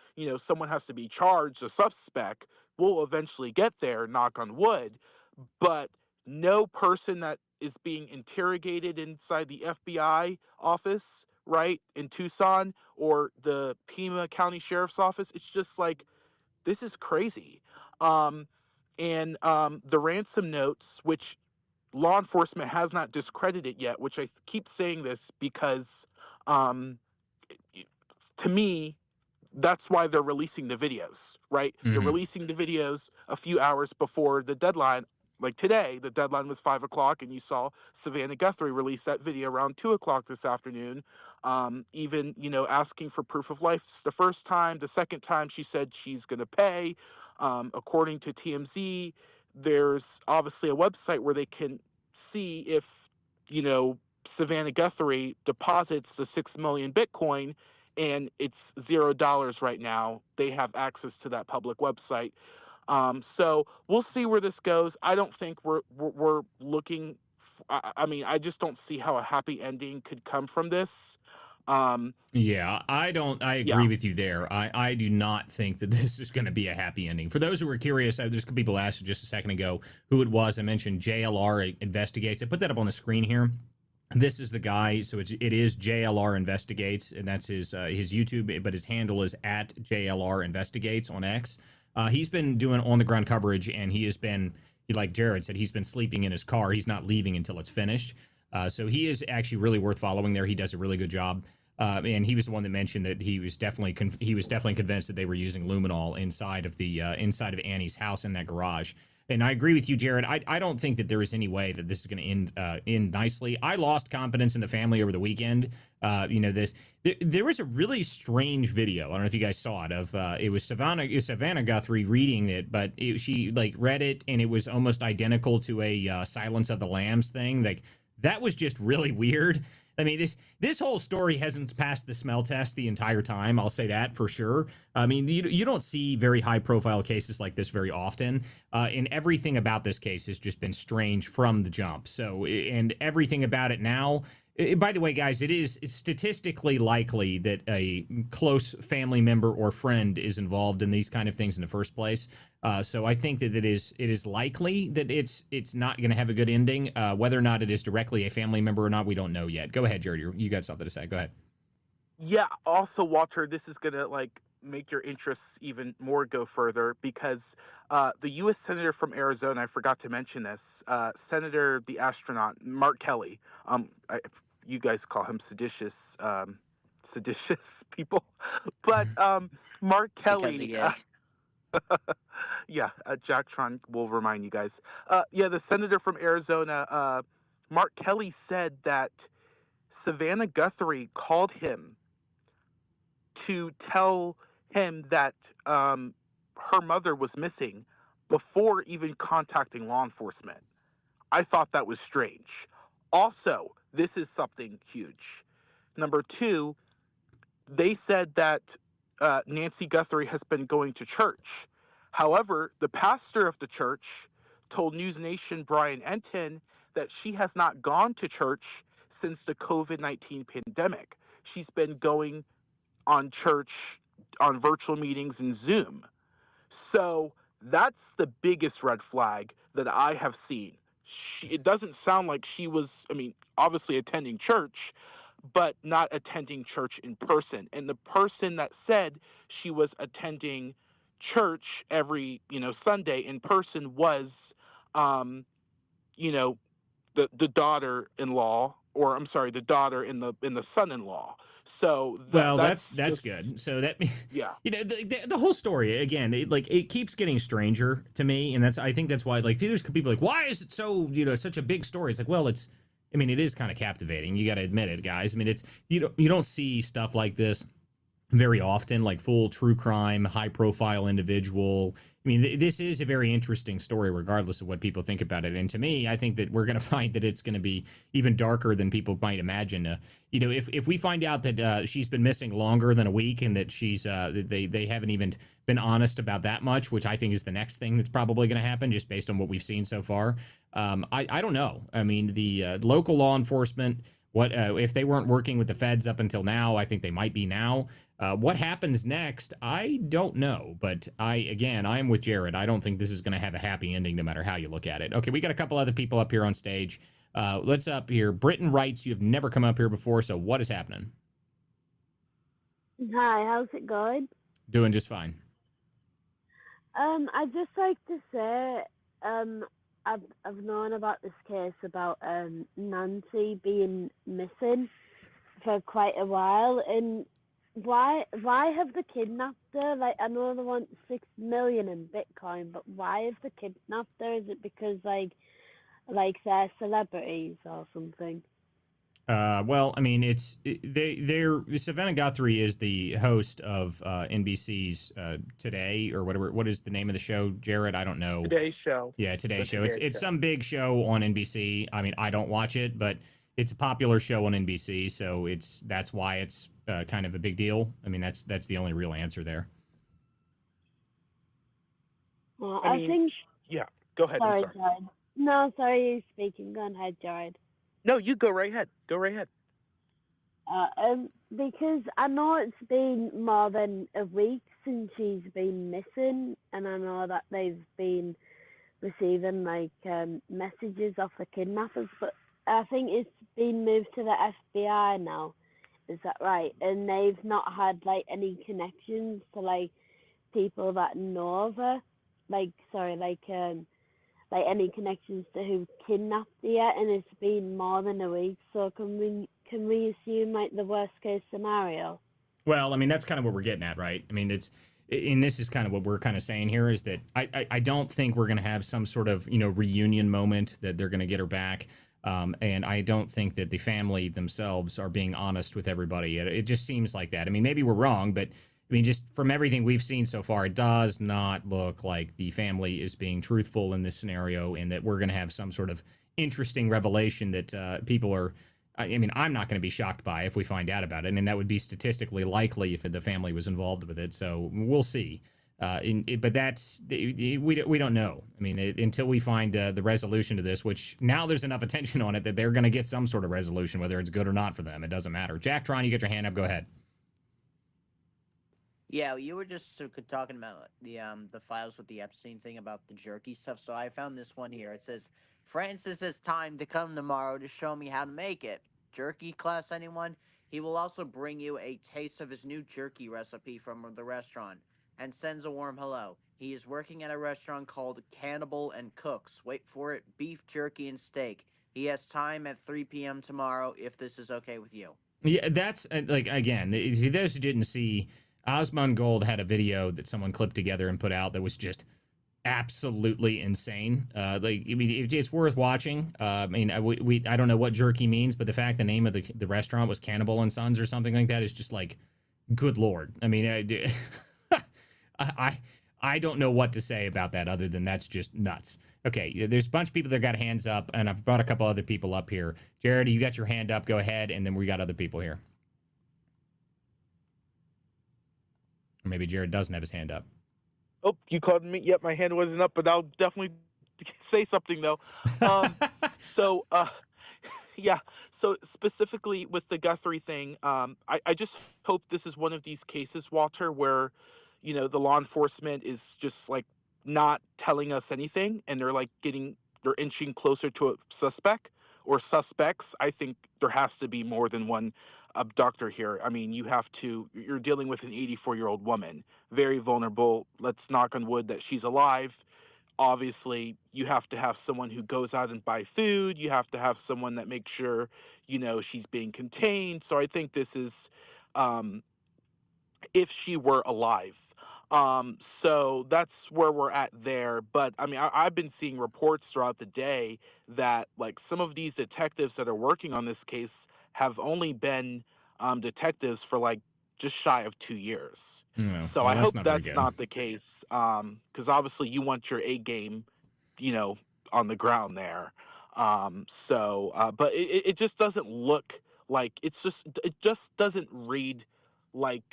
someone has to be charged, a suspect. We'll eventually get there, knock on wood. But no person that is being interrogated inside the FBI office, right, in Tucson, or the Pima County Sheriff's Office. It's just like, this is crazy. And the ransom notes, which law enforcement has not discredited yet, which I keep saying this because to me, that's why they're releasing the videos, right? Mm-hmm. They're releasing the videos a few hours before the deadline. Like today, the deadline was 5 o'clock, and you saw Savannah Guthrie release that video around 2 o'clock this afternoon. Even, asking for proof of life the first time. The second time, she said she's going to pay. According to TMZ, there's obviously a website where they can see if, Savannah Guthrie deposits the 6 million Bitcoin, and it's $0 right now. They have access to that public website. So we'll see where this goes. I don't think we're looking. I just don't see how a happy ending could come from this. Yeah, I agree with you there. I do not think that this is going to be a happy ending. For those who were curious, there's people asked just a second ago who it was. I mentioned JLR Investigates. I put that up on the screen here. This is the guy. So it is JLR Investigates, and that's his YouTube, but his handle is at JLR Investigates on X. He's been doing on the ground coverage, and he has been, like Jared said, he's been sleeping in his car. He's not leaving until it's finished. So he is actually really worth following there. He does a really good job. And he was the one that mentioned that he was definitely convinced that they were using luminol inside of Annie's house in that garage. And I agree with you, Jared. I don't think that there is any way that this is going to end nicely. I lost confidence in the family over the weekend. There was a really strange video. I don't know if you guys saw it. It was Savannah Guthrie reading it, but she read it, and it was almost identical to a Silence of the Lambs thing. That was just really weird. I mean, this whole story hasn't passed the smell test the entire time. I'll say that for sure. I mean, you don't see very high profile cases like this very often. And everything about this case has just been strange from the jump. So, and everything about it now. By the way, guys, it is statistically likely that a close family member or friend is involved in these kind of things in the first place. So I think that it is likely that it's not going to have a good ending. Whether or not it is directly a family member or not, we don't know yet. Go ahead, Jared. You got something to say. Go ahead. Yeah. Also, Walter, this is going to make your interests even more go further because the U.S. Senator from Arizona, I forgot to mention this, Senator the astronaut Mark Kelly. You guys call him seditious people, but Mark Kelly. Because he is. Yeah, Jacktron will remind you guys. The senator from Arizona, Mark Kelly, said that Savannah Guthrie called him to tell him that her mother was missing before even contacting law enforcement. I thought that was strange. Also, this is something huge. Number two, they said that Nancy Guthrie has been going to church. However, the pastor of the church told News Nation Brian Enton that she has not gone to church since the COVID-19 pandemic. She's been going on church on virtual meetings and Zoom. So that's the biggest red flag that I have seen. It doesn't sound like she was, obviously attending church, but not attending church in person. And the person that said she was attending church every, Sunday in person was, the daughter-in-law, or I'm sorry, the daughter in the son-in-law. So that's good. So that yeah, the whole story again, it keeps getting stranger to me, and I think that's why there's people like, why is it so such a big story? It's like, well, it is kind of captivating. You got to admit it, guys. It's you don't see stuff like this very often, like full true crime, high profile individual. This is a very interesting story, regardless of what people think about it. And to me, I think that we're going to find that it's going to be even darker than people might imagine. If we find out that she's been missing longer than a week, and that she's they haven't even been honest about that much, which I think is the next thing that's probably going to happen, just based on what we've seen so far. I don't know. The local law enforcement, what if they weren't working with the feds up until now? I think they might be now. What happens next, I don't know. But I am with Jared. I don't think this is going to have a happy ending, no matter how you look at it. Okay, we got a couple other people up here on stage. Let's up here. Britton writes, you have never come up here before, so what is happening? Hi, how's it going? Doing just fine. I'd just like to say, I've known about this case about Nancy being missing for quite a while, and why have they kidnapped her? I know they want 6 million in Bitcoin, but why have they kidnapped her? Is it because they're celebrities or something? Well, they're Savannah Guthrie is the host of NBC's Today, or whatever. What is the name of the show, Jared? I don't know. Today Show. Yeah, Today Show. Today It's Show. some big show on NBC. I don't watch it, but it's a popular show on NBC, so that's why it's kind of a big deal. That's the only real answer there. Well, I think. Yeah, go ahead. Sorry, Jared. No, sorry, you're speaking. Go ahead, Jared. No, you go right ahead. Go right ahead. Because I know it's been more than a week since she's been missing, and I know that they've been receiving messages off the kidnappers, but I think it's been moved to the FBI now. Is that right? And they've not had any connections to people that know of her, any connections to who kidnapped her yet, and it's been more than a week. So can we assume the worst case scenario? Well, that's kind of what we're getting at, right? This is kind of what we're kind of saying here, is that I don't think we're going to have some sort of reunion moment that they're going to get her back. And I don't think that the family themselves are being honest with everybody. It just seems like that. Maybe we're wrong, but just from everything we've seen so far, it does not look like the family is being truthful in this scenario, and that we're going to have some sort of interesting revelation that people are. I'm not going to be shocked by if we find out about it, and that would be statistically likely if the family was involved with it. So we'll see. But that's we don't know. Until we find the resolution to this, which now there's enough attention on it that they're going to get some sort of resolution, whether it's good or not for them. It doesn't matter. Jack Tron, you get your hand up. Go ahead. Yeah, you were just talking about the files with the Epstein thing about the jerky stuff. So I found this one here. It says, Francis has time to come tomorrow to show me how to make it. Jerky class, anyone? He will also bring you a taste of his new jerky recipe from the restaurant and sends a warm hello. He is working at a restaurant called Cannibal and Cooks. Wait for it, beef jerky and steak. He has time at 3 p.m. tomorrow if this is okay with you. Yeah, that's again, those who didn't see, Osmond Gold had a video that someone clipped together and put out that was just absolutely insane. It's worth watching. I don't know what jerky means, but the fact the name of the restaurant was Cannibal and Sons or something like that is just good Lord. I mean, I don't know what to say about that other than that's just nuts. Okay, there's a bunch of people that got hands up, and I've brought a couple other people up here. Jared, you got your hand up. Go ahead, and then we got other people here. Or maybe Jared doesn't have his hand up. Oh, you called me. Yep, my hand wasn't up, but I'll definitely say something though. So, yeah. So specifically with the Guthrie thing, I just hope this is one of these cases, Walter, where, you know, the law enforcement is just like not telling us anything, and they're like they're inching closer to a suspect or suspects. I think there has to be more than one abductor here. I mean, you're dealing with an 84-year-old woman, very vulnerable. Let's knock on wood that she's alive. Obviously, you have to have someone who goes out and buy food. You have to have someone that makes sure, you know, she's being contained. So I think this is, if she were alive. So that's where we're at there. But I mean, I've been seeing reports throughout the day that like some of these detectives that are working on this case have only been detectives for like just shy of 2 years. So I hope that's not the case, because obviously you want your A game, you know, on the ground there. But it just doesn't look like it just doesn't read like,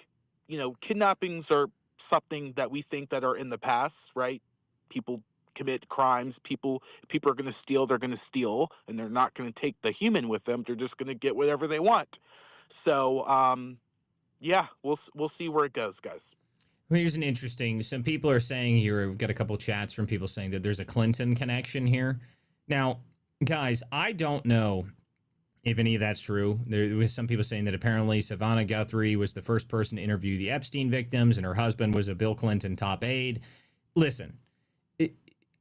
you know, kidnappings are something that we think that are in the past, right? People commit crimes. People are going to steal. They're going to steal, and they're not going to take the human with them. They're just going to get whatever they want. So, yeah, we'll see where it goes, guys. Well, here's an interesting. Some people are saying here. We've got a couple chats from people saying that there's a Clinton connection here. Now, guys, I don't know if any of that's true. There was some people saying that apparently Savannah Guthrie was the first person to interview the Epstein victims, and her husband was a Bill Clinton top aide. Listen,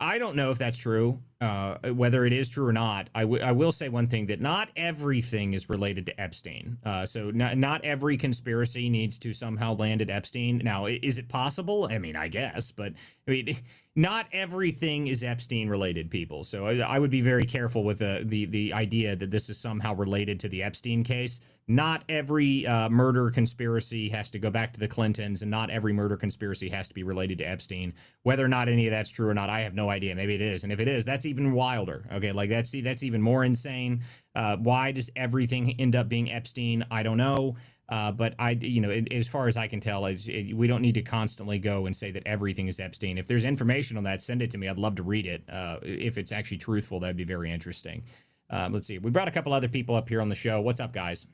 I don't know if that's true, whether it is true or not. I will say one thing, that not everything is related to Epstein. So not every conspiracy needs to somehow land at Epstein. Now, is it possible? I mean, I guess, but I mean, not everything is Epstein related, people. So I would be very careful with the idea that this is somehow related to the Epstein case. Not every murder conspiracy has to go back to the Clintons, and not every murder conspiracy has to be related to Epstein. Whether or not any of that's true or not, I have no idea. Maybe it is. And if it is, that's even wilder. Okay, like that's even more insane. Why does everything end up being Epstein? I don't know. But as far as I can tell, we don't need to constantly go and say that everything is Epstein. If there's information on that, send it to me. I'd love to read it. If it's actually truthful, that'd be very interesting. Let's see. We brought a couple other people up here on the show. What's up, guys?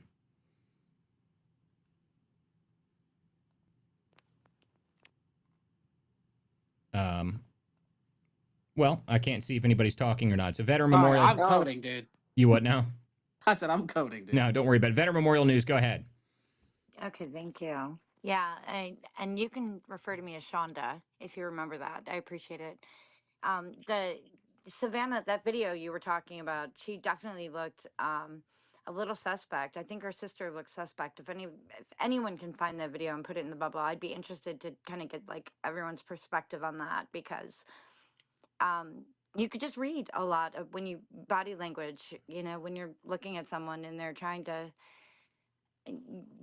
Well, I can't see if anybody's talking or not. It's a Veteran Memorial. I'm coding, dude. You what now? I said I'm coding, dude. No, don't worry about it. Veteran Memorial News. Go ahead. Okay, thank you. Yeah, and you can refer to me as Shonda if you remember that. I appreciate it. The Savannah, that video you were talking about, she definitely looked a little suspect. I think her sister looked suspect. If anyone can find that video and put it in the bubble, I'd be interested to kind of get like everyone's perspective on that, because you could just read a lot of when you body language, you know, when you're looking at someone and they're trying to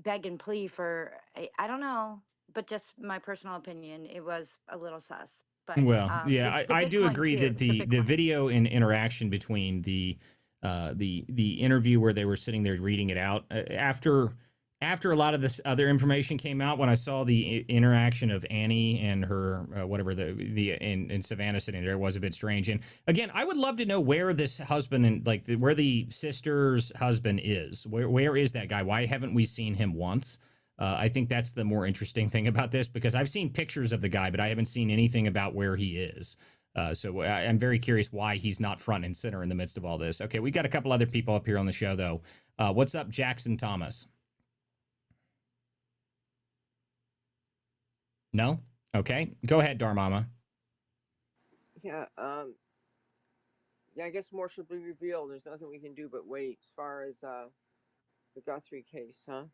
beg and plea for, I don't know, but just my personal opinion, it was a little sus. But well, yeah, I do agree too, that the video and interaction between the interview where they were sitting there reading it out after a lot of this other information came out, when I saw the interaction of Annie and her whatever and Savannah sitting there, it was a bit strange. And again, I would love to know where this husband and where the sister's husband is. Where is that guy? Why haven't we seen him once? I think that's the more interesting thing about this, because I've seen pictures of the guy, but I haven't seen anything about where he is. So I'm very curious why he's not front and center in the midst of all this. Okay, we got a couple other people up here on the show, though. What's up, Jackson Thomas? No? Okay. Go ahead, Darmama. Yeah, I guess more should be revealed. There's nothing we can do but wait as far as the Guthrie case, huh?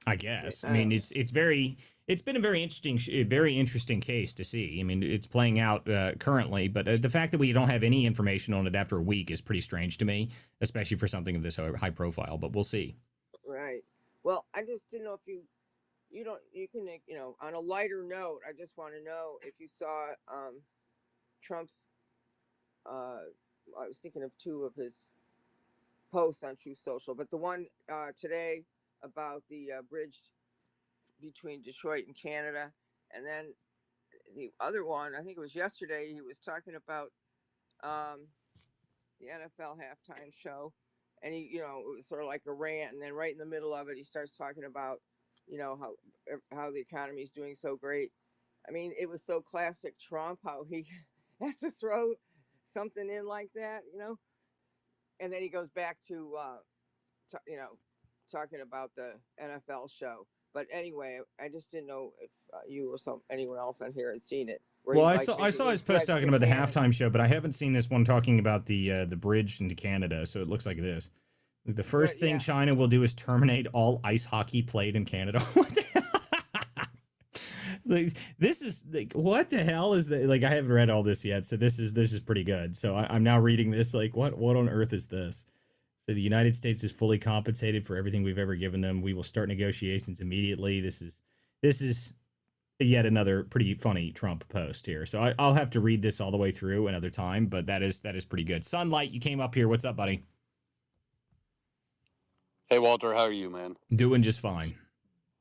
I guess. I mean, it's been a very interesting case to see. I mean, it's playing out currently, but the fact that we don't have any information on it after a week is pretty strange to me, especially for something of this high profile, but we'll see. Right. Well, I just didn't know if you you can, on a lighter note, I just want to know if you saw Trump's, I was thinking of two of his posts on True Social, but the one today about the bridge between Detroit and Canada, and then the other one, I think it was yesterday, he was talking about um, the NFL halftime show, and it was sort of like a rant, and then right in the middle of it, he starts talking about, how the economy is doing so great. I mean, it was so classic Trump how he has to throw something in like that, and then he goes back to, talking about the NFL show. But anyway, I just didn't know if you or anyone else on here had seen it. Where Well, he's I like saw taking his his post talking breadstick about the can. halftime show, but I haven't seen this one talking about the bridge into Canada. So it looks like this. The first thing Yeah. China will do is terminate all ice hockey played in Canada. What the hell? Like, this is like, what the hell is that? Like, I haven't read all this yet, so this is pretty good. So I'm now reading this. Like, what on earth is this? So the United States is fully compensated for everything we've ever given them. We will start negotiations immediately. This is yet another pretty funny Trump post here. So I'll have to read this all the way through another time, but that is pretty good. Sunlight, you came up here. What's up, buddy? Hey Walter, how are you, man? Doing just fine.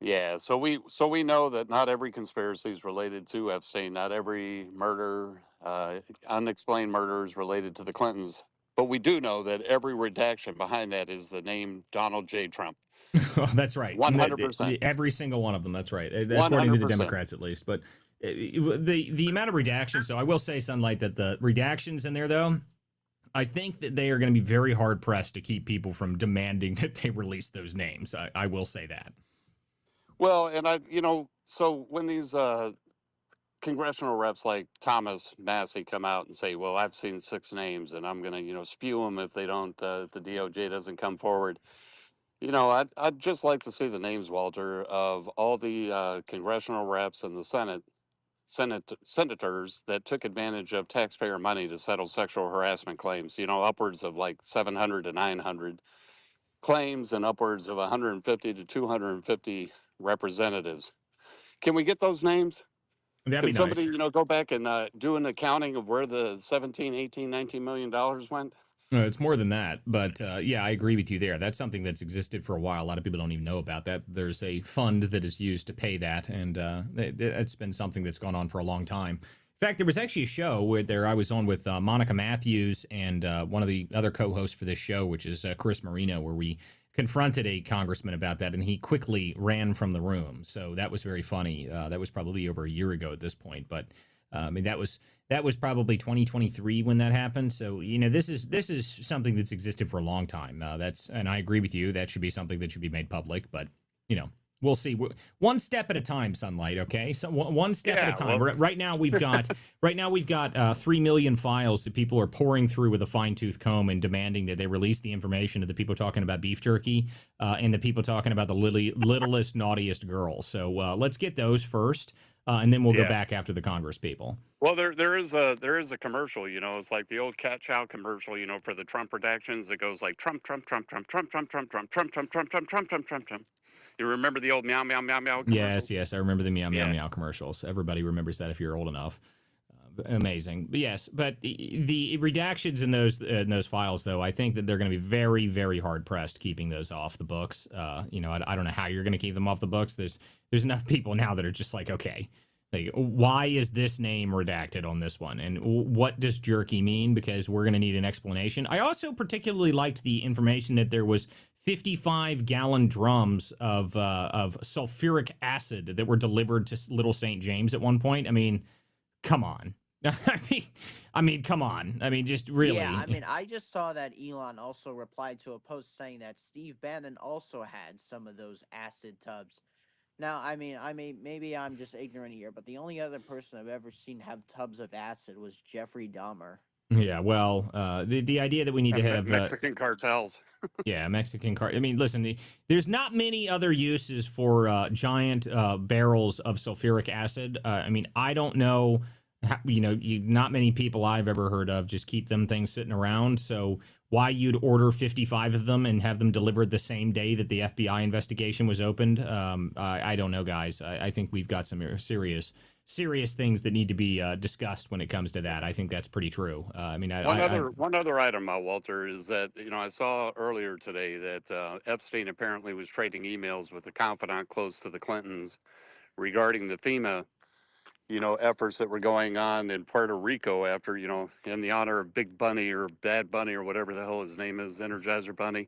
Yeah, so we know that not every conspiracy is related to Epstein, not every murder, unexplained murder is related to the Clintons, but we do know that every redaction behind that is the name Donald J. Trump. That's right. 100%. Every single one of them. That's right. According to the 100%. Democrats, at least. But the amount of redactions. So I will say, Sunlight, that the redactions in there, though, I think that they are going to be very hard pressed to keep people from demanding that they release those names. I will say that. Well, and so when these congressional reps like Thomas Massey come out and say, "Well, I've seen 6 names, and I'm going to, spew them if they don't, if the DOJ doesn't come forward." I'd just like to see the names, Walter, of all the congressional reps and the senators that took advantage of taxpayer money to settle sexual harassment claims. Upwards of like 700 to 900 claims and upwards of 150 to 250 representatives. Can we get those names? That'd be Can somebody, nice. go back and do an accounting of where the 17, 18, 19 million dollars went? No, it's more than that, but yeah, I agree with you there. That's something that's existed for a while. A lot of people don't even know about that. There's a fund that is used to pay that, and that's been something that's gone on for a long time. In fact, there was actually a show where I was on with Monica Matthews and one of the other co-hosts for this show, which is Chris Marino, where we confronted a congressman about that, and he quickly ran from the room. So that was very funny. That was probably over a year ago at this point, but I mean that was probably 2023 when that happened. So this is something that's existed for a long time. And I agree with you. That should be something that should be made public, but we'll see. One step at a time, Sunlight. Okay, so one step at a time. Well, Right now we've got 3 million files that people are pouring through with a fine-tooth comb and demanding that they release the information of the people talking about beef jerky and the people talking about the littlest, naughtiest girls. So let's get those first, and then we'll go back after the Congress people. Well, there is a commercial, it's like the old cat chow commercial, for the Trump redactions that goes like Trump, Trump, Trump, Trump, Trump, Trump, Trump, Trump, Trump, Trump, Trump, Trump, Trump, Trump, Trump, Trump. You remember the old meow, meow, meow, meow commercials? Yes, I remember the meow, meow, meow commercials. Everybody remembers that if you're old enough. Amazing. But yes, but the redactions in those files, though, I think that they're going to be very, very hard pressed keeping those off the books. I don't know how you're going to keep them off the books. There's enough people now that are just like, okay, like, why is this name redacted on this one? And what does jerky mean? Because we're going to need an explanation. I also particularly liked the information that there was 55-gallon drums of sulfuric acid that were delivered to Little St. James at one point. I mean, come on. I mean, come on. I mean, just really. Yeah, I just saw that Elon also replied to a post saying that Steve Bannon also had some of those acid tubs. Now, maybe I'm just ignorant here, but the only other person I've ever seen have tubs of acid was Jeffrey Dahmer. Yeah, well, the idea that we need to have Mexican cartels. Yeah, Mexican car. I mean, listen, there's not many other uses for giant barrels of sulfuric acid. I don't know. Not many people I've ever heard of just keep them things sitting around. So why you'd order 55 of them and have them delivered the same day that the FBI investigation was opened. I don't know, guys. I think we've got some serious things that need to be discussed when it comes to that. I think that's pretty true. I mean, one other item, Walter, is that I saw earlier today that Epstein apparently was trading emails with a confidant close to the Clintons regarding the FEMA efforts that were going on in Puerto Rico after, in the honor of Big Bunny or Bad Bunny or whatever the hell his name is, Energizer Bunny.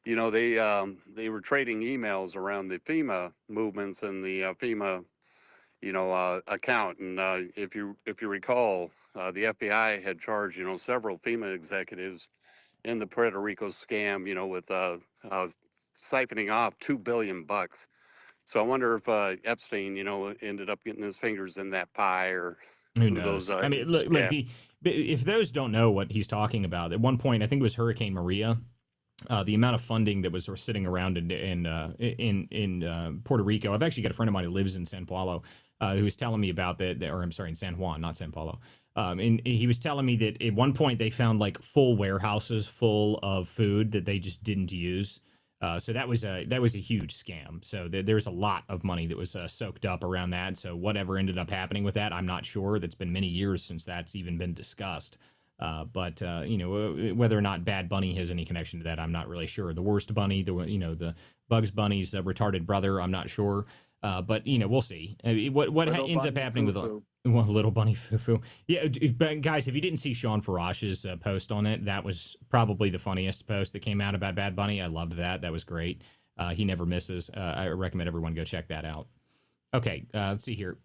They were trading emails around the FEMA movements and the FEMA, account. And if you recall, the FBI had charged, several FEMA executives in the Puerto Rico scam, with siphoning off $2 billion. So I wonder if Epstein, ended up getting his fingers in that pie, or who who those knows? I mean, look, if those don't know what he's talking about, at one point, I think it was Hurricane Maria. The amount of funding that was sitting around in Puerto Rico. I've actually got a friend of mine who lives in San Paulo, who was telling me about that, or I'm sorry, in San Juan, not San Paulo. And he was telling me that at one point they found like full warehouses full of food that they just didn't use. So that was a huge scam. So there's a lot of money that was soaked up around that. So whatever ended up happening with that, I'm not sure. That's been many years since that's even been discussed. But whether or not Bad Bunny has any connection to that, I'm not really sure. The worst bunny, the Bugs Bunny's retarded brother, I'm not sure. But we'll see. What ends up happening with Little Bunny Foo-Foo. Yeah, guys, if you didn't see Sean Farash's post on it, that was probably the funniest post that came out about Bad Bunny. I loved that. That was great. He never misses. I recommend everyone go check that out. Okay, let's see here.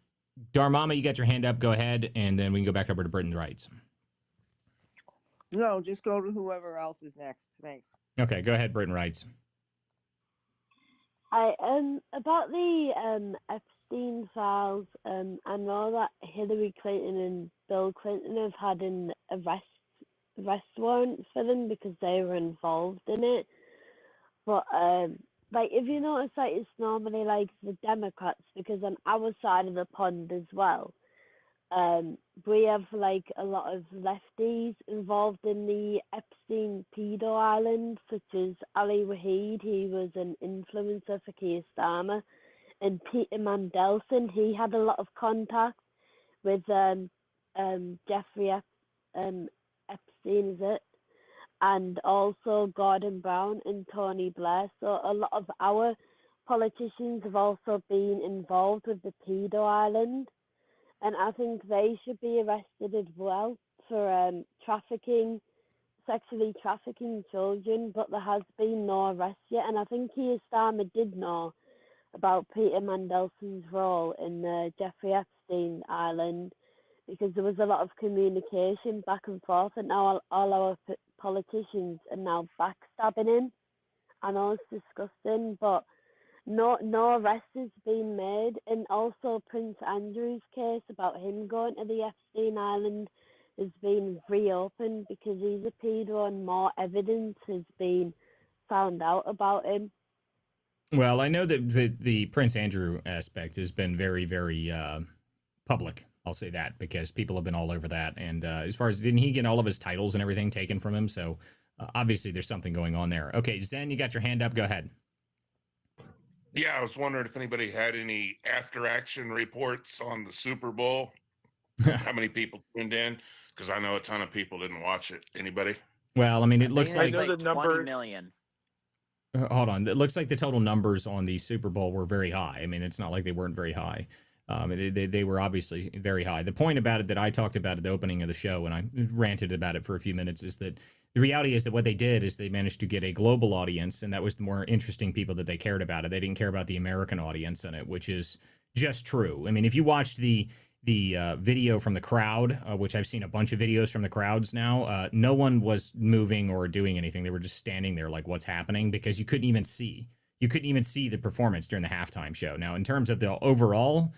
Darmama, you got your hand up. Go ahead, and then we can go back over to Britain's Rights. No, just go to whoever else is next. Thanks. Okay, go ahead, Britain Rights. About the Epstein files. I know that Hillary Clinton and Bill Clinton have had an arrest warrant for them because they were involved in it. But if you notice, it's normally like the Democrats, because on our side of the pond as well. We have a lot of lefties involved in the Epstein pedo island, such as Ali Wahid. He was an influencer for Keir Starmer, and Peter Mandelson. He had a lot of contact with Jeffrey Epstein, is it? And also Gordon Brown and Tony Blair. So a lot of our politicians have also been involved with the pedo island. And I think they should be arrested as well for sexually trafficking children, but there has been no arrest yet. And I think Keir Starmer did know about Peter Mandelson's role in the Jeffrey Epstein island, because there was a lot of communication back and forth, and now all our politicians are now backstabbing him. I know it's disgusting, but no arrest has been made. And also Prince Andrew's case about him going to the Epstein Island has been reopened because he's a pedo, and more evidence has been found out about him. Well, I know that the Prince Andrew aspect has been very, very public. I'll say that because people have been all over that. And as far as, didn't he get all of his titles and everything taken from him? So obviously there's something going on there. Okay, Zen, you got your hand up. Go ahead. Yeah, I was wondering if anybody had any after action reports on the Super Bowl. How many people tuned in? Because I know a ton of people didn't watch it. Anybody? Well, I mean, it looks like, I know the number 20 million. Hold on. It looks like the total numbers on the Super Bowl were very high. I mean, it's not like they weren't very high. They were obviously very high. The point about it that I talked about at the opening of the show, and I ranted about it for a few minutes, is that the reality is that what they did is they managed to get a global audience, and that was the more interesting people that they cared about it. They didn't care about the American audience in it, which is just true. I mean, if you watched the video from the crowd, which I've seen a bunch of videos from the crowds now, no one was moving or doing anything. They were just standing there like, what's happening? Because you couldn't even see the performance during the halftime show. Now, in terms of the overall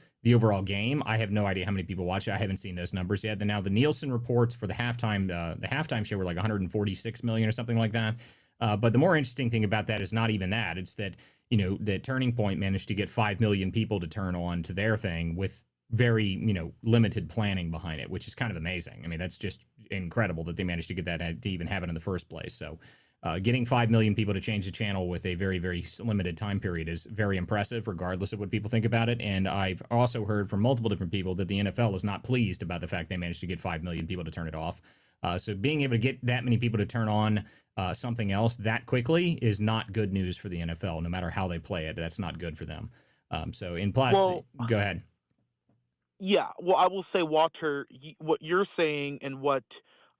game, I have no idea how many people watched it. I haven't seen those numbers yet. Now the Nielsen reports for the halftime show were like 146 million or something like that. But the more interesting thing about that is not even that. It's that, that Turning Point managed to get 5 million people to turn on to their thing with very, limited planning behind it, which is kind of amazing. I mean, that's just incredible that they managed to get that to even happen in the first place. So getting 5 million people to change the channel with a very, very limited time period is very impressive, regardless of what people think about it. And I've also heard from multiple different people that the NFL is not pleased about the fact they managed to get 5 million people to turn it off. So being able to get that many people to turn on something else that quickly is not good news for the NFL. No matter how they play it, that's not good for them. So in plus, go ahead. Yeah, well, I will say, Walter, what you're saying and what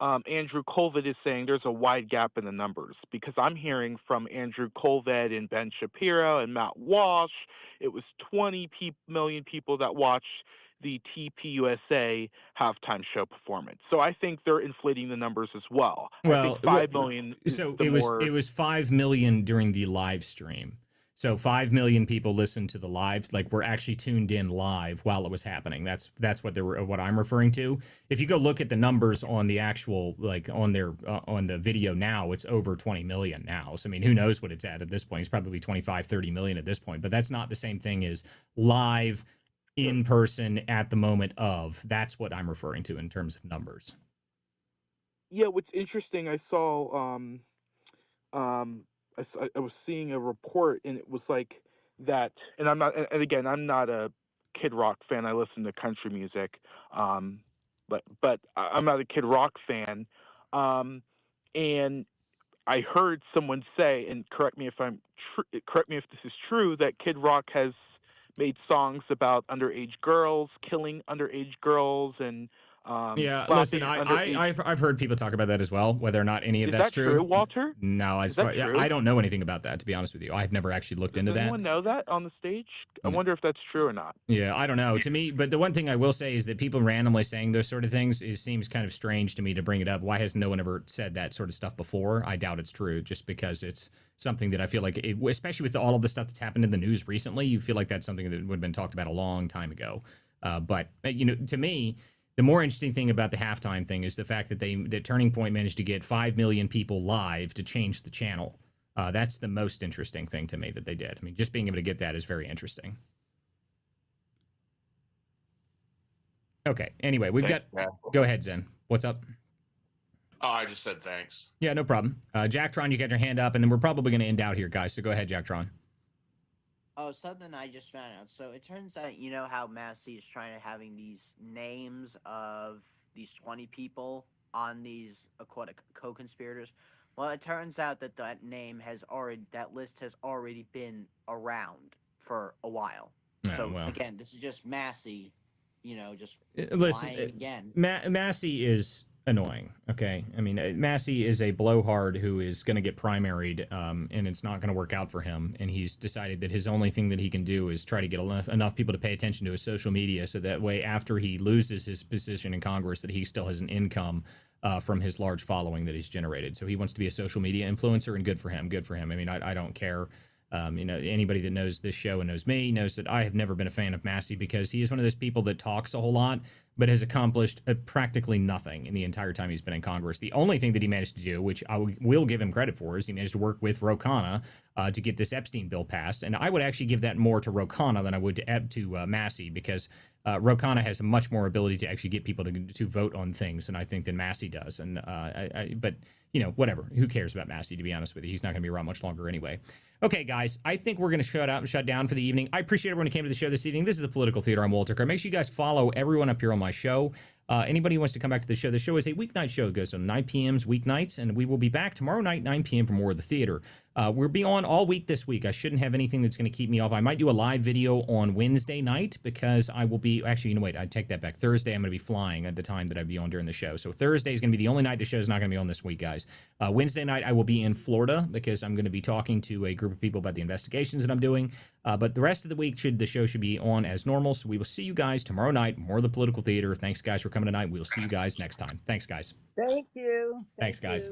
Andrew Colvett is saying, there's a wide gap in the numbers, because I'm hearing from Andrew Colvett and Ben Shapiro and Matt Walsh, it was 20 million people that watched the TPUSA halftime show performance. So I think they're inflating the numbers as well. Well, I think 5 million. So it was 5 million during the live stream. So 5 million people listened to the live, like were actually tuned in live while it was happening. That's what I'm referring to. If you go look at the numbers on the actual, like on the video now, it's over 20 million now. So I mean, who knows what it's at this point? It's probably 25, 30 million at this point. But that's not the same thing as live in person at the moment of. That's what I'm referring to in terms of numbers. Yeah, what's interesting, I saw I was seeing a report, and it was like that, and again, I'm not a Kid Rock fan. I listen to country music, but I'm not a Kid Rock fan. And I heard someone say, and correct me if this is true, that Kid Rock has made songs about underage girls, killing underage girls, and yeah, listen, I've heard people talk about that as well. Whether or not any of that's true, Walter? No, I don't know anything about that, to be honest with you. I've never actually looked into that. Does anyone know that on the stage? I wonder if that's true or not. Yeah, I don't know. To me, but the one thing I will say is that people randomly saying those sort of things seems kind of strange to me to bring it up. Why has no one ever said that sort of stuff before? I doubt it's true, just because it's something that I feel like, especially with all of the stuff that's happened in the news recently, you feel like that's something that would have been talked about a long time ago. But to me, the more interesting thing about the halftime thing is the fact that Turning Point managed to get 5 million people live to change the channel. That's the most interesting thing to me that they did. I mean, just being able to get that is very interesting. Okay. Anyway, go ahead, Zen. What's up? Oh, I just said thanks. Yeah, no problem. Jacktron, you got your hand up, and then we're probably going to end out here, guys. So go ahead, Jacktron. Oh, something I just found out. So it turns out, you know how Massey is trying to having these names of these 20 people on these co-conspirators? Well, it turns out that that list has already been around for a while. Again, this is just Massey, just lying again. Massey is annoying. Okay, I mean, Massey is a blowhard who is going to get primaried, and it's not going to work out for him. And he's decided that his only thing that he can do is try to get enough people to pay attention to his social media, so that way, after he loses his position in Congress, that he still has an income from his large following that he's generated. So he wants to be a social media influencer, and good for him. Good for him. I mean, I don't care. Anybody that knows this show and knows me knows that I have never been a fan of Massey, because he is one of those people that talks a whole lot but has accomplished practically nothing in the entire time he's been in Congress. The only thing that he managed to do, which I will give him credit for, is he managed to work with Ro Khanna to get this Epstein bill passed. And I would actually give that more to Ro Khanna than I would to Massey, because Ro Khanna has a much more ability to actually get people to vote on things, and I think than Massey does. And but whatever. Who cares about Massey, to be honest with you? He's not going to be around much longer anyway. Okay, guys, I think we're going to shut down for the evening. I appreciate everyone who came to the show this evening. This is the Political Theater. I'm Walter Kerr. Make sure you guys follow everyone up here on my show. Anybody who wants to come back to the show is a weeknight show. It goes on 9 p.m. weeknights, and we will be back tomorrow night, 9 p.m. for more of the theater. We'll be on all week this week. I shouldn't have anything that's going to keep me off. I might do a live video on Wednesday night, because I will be, actually, wait, I take that back. Thursday, I'm going to be flying at the time that I'd be on during the show. So Thursday is going to be the only night the show's not going to be on this week, guys. Wednesday night, I will be in Florida, because I'm going to be talking to a group of people about the investigations that I'm doing. But the rest of the week, the show should be on as normal. So we will see you guys tomorrow night. More of the Political Theater. Thanks, guys, for coming tonight. We'll see you guys next time. Thanks, guys. Thank you. Thanks, guys.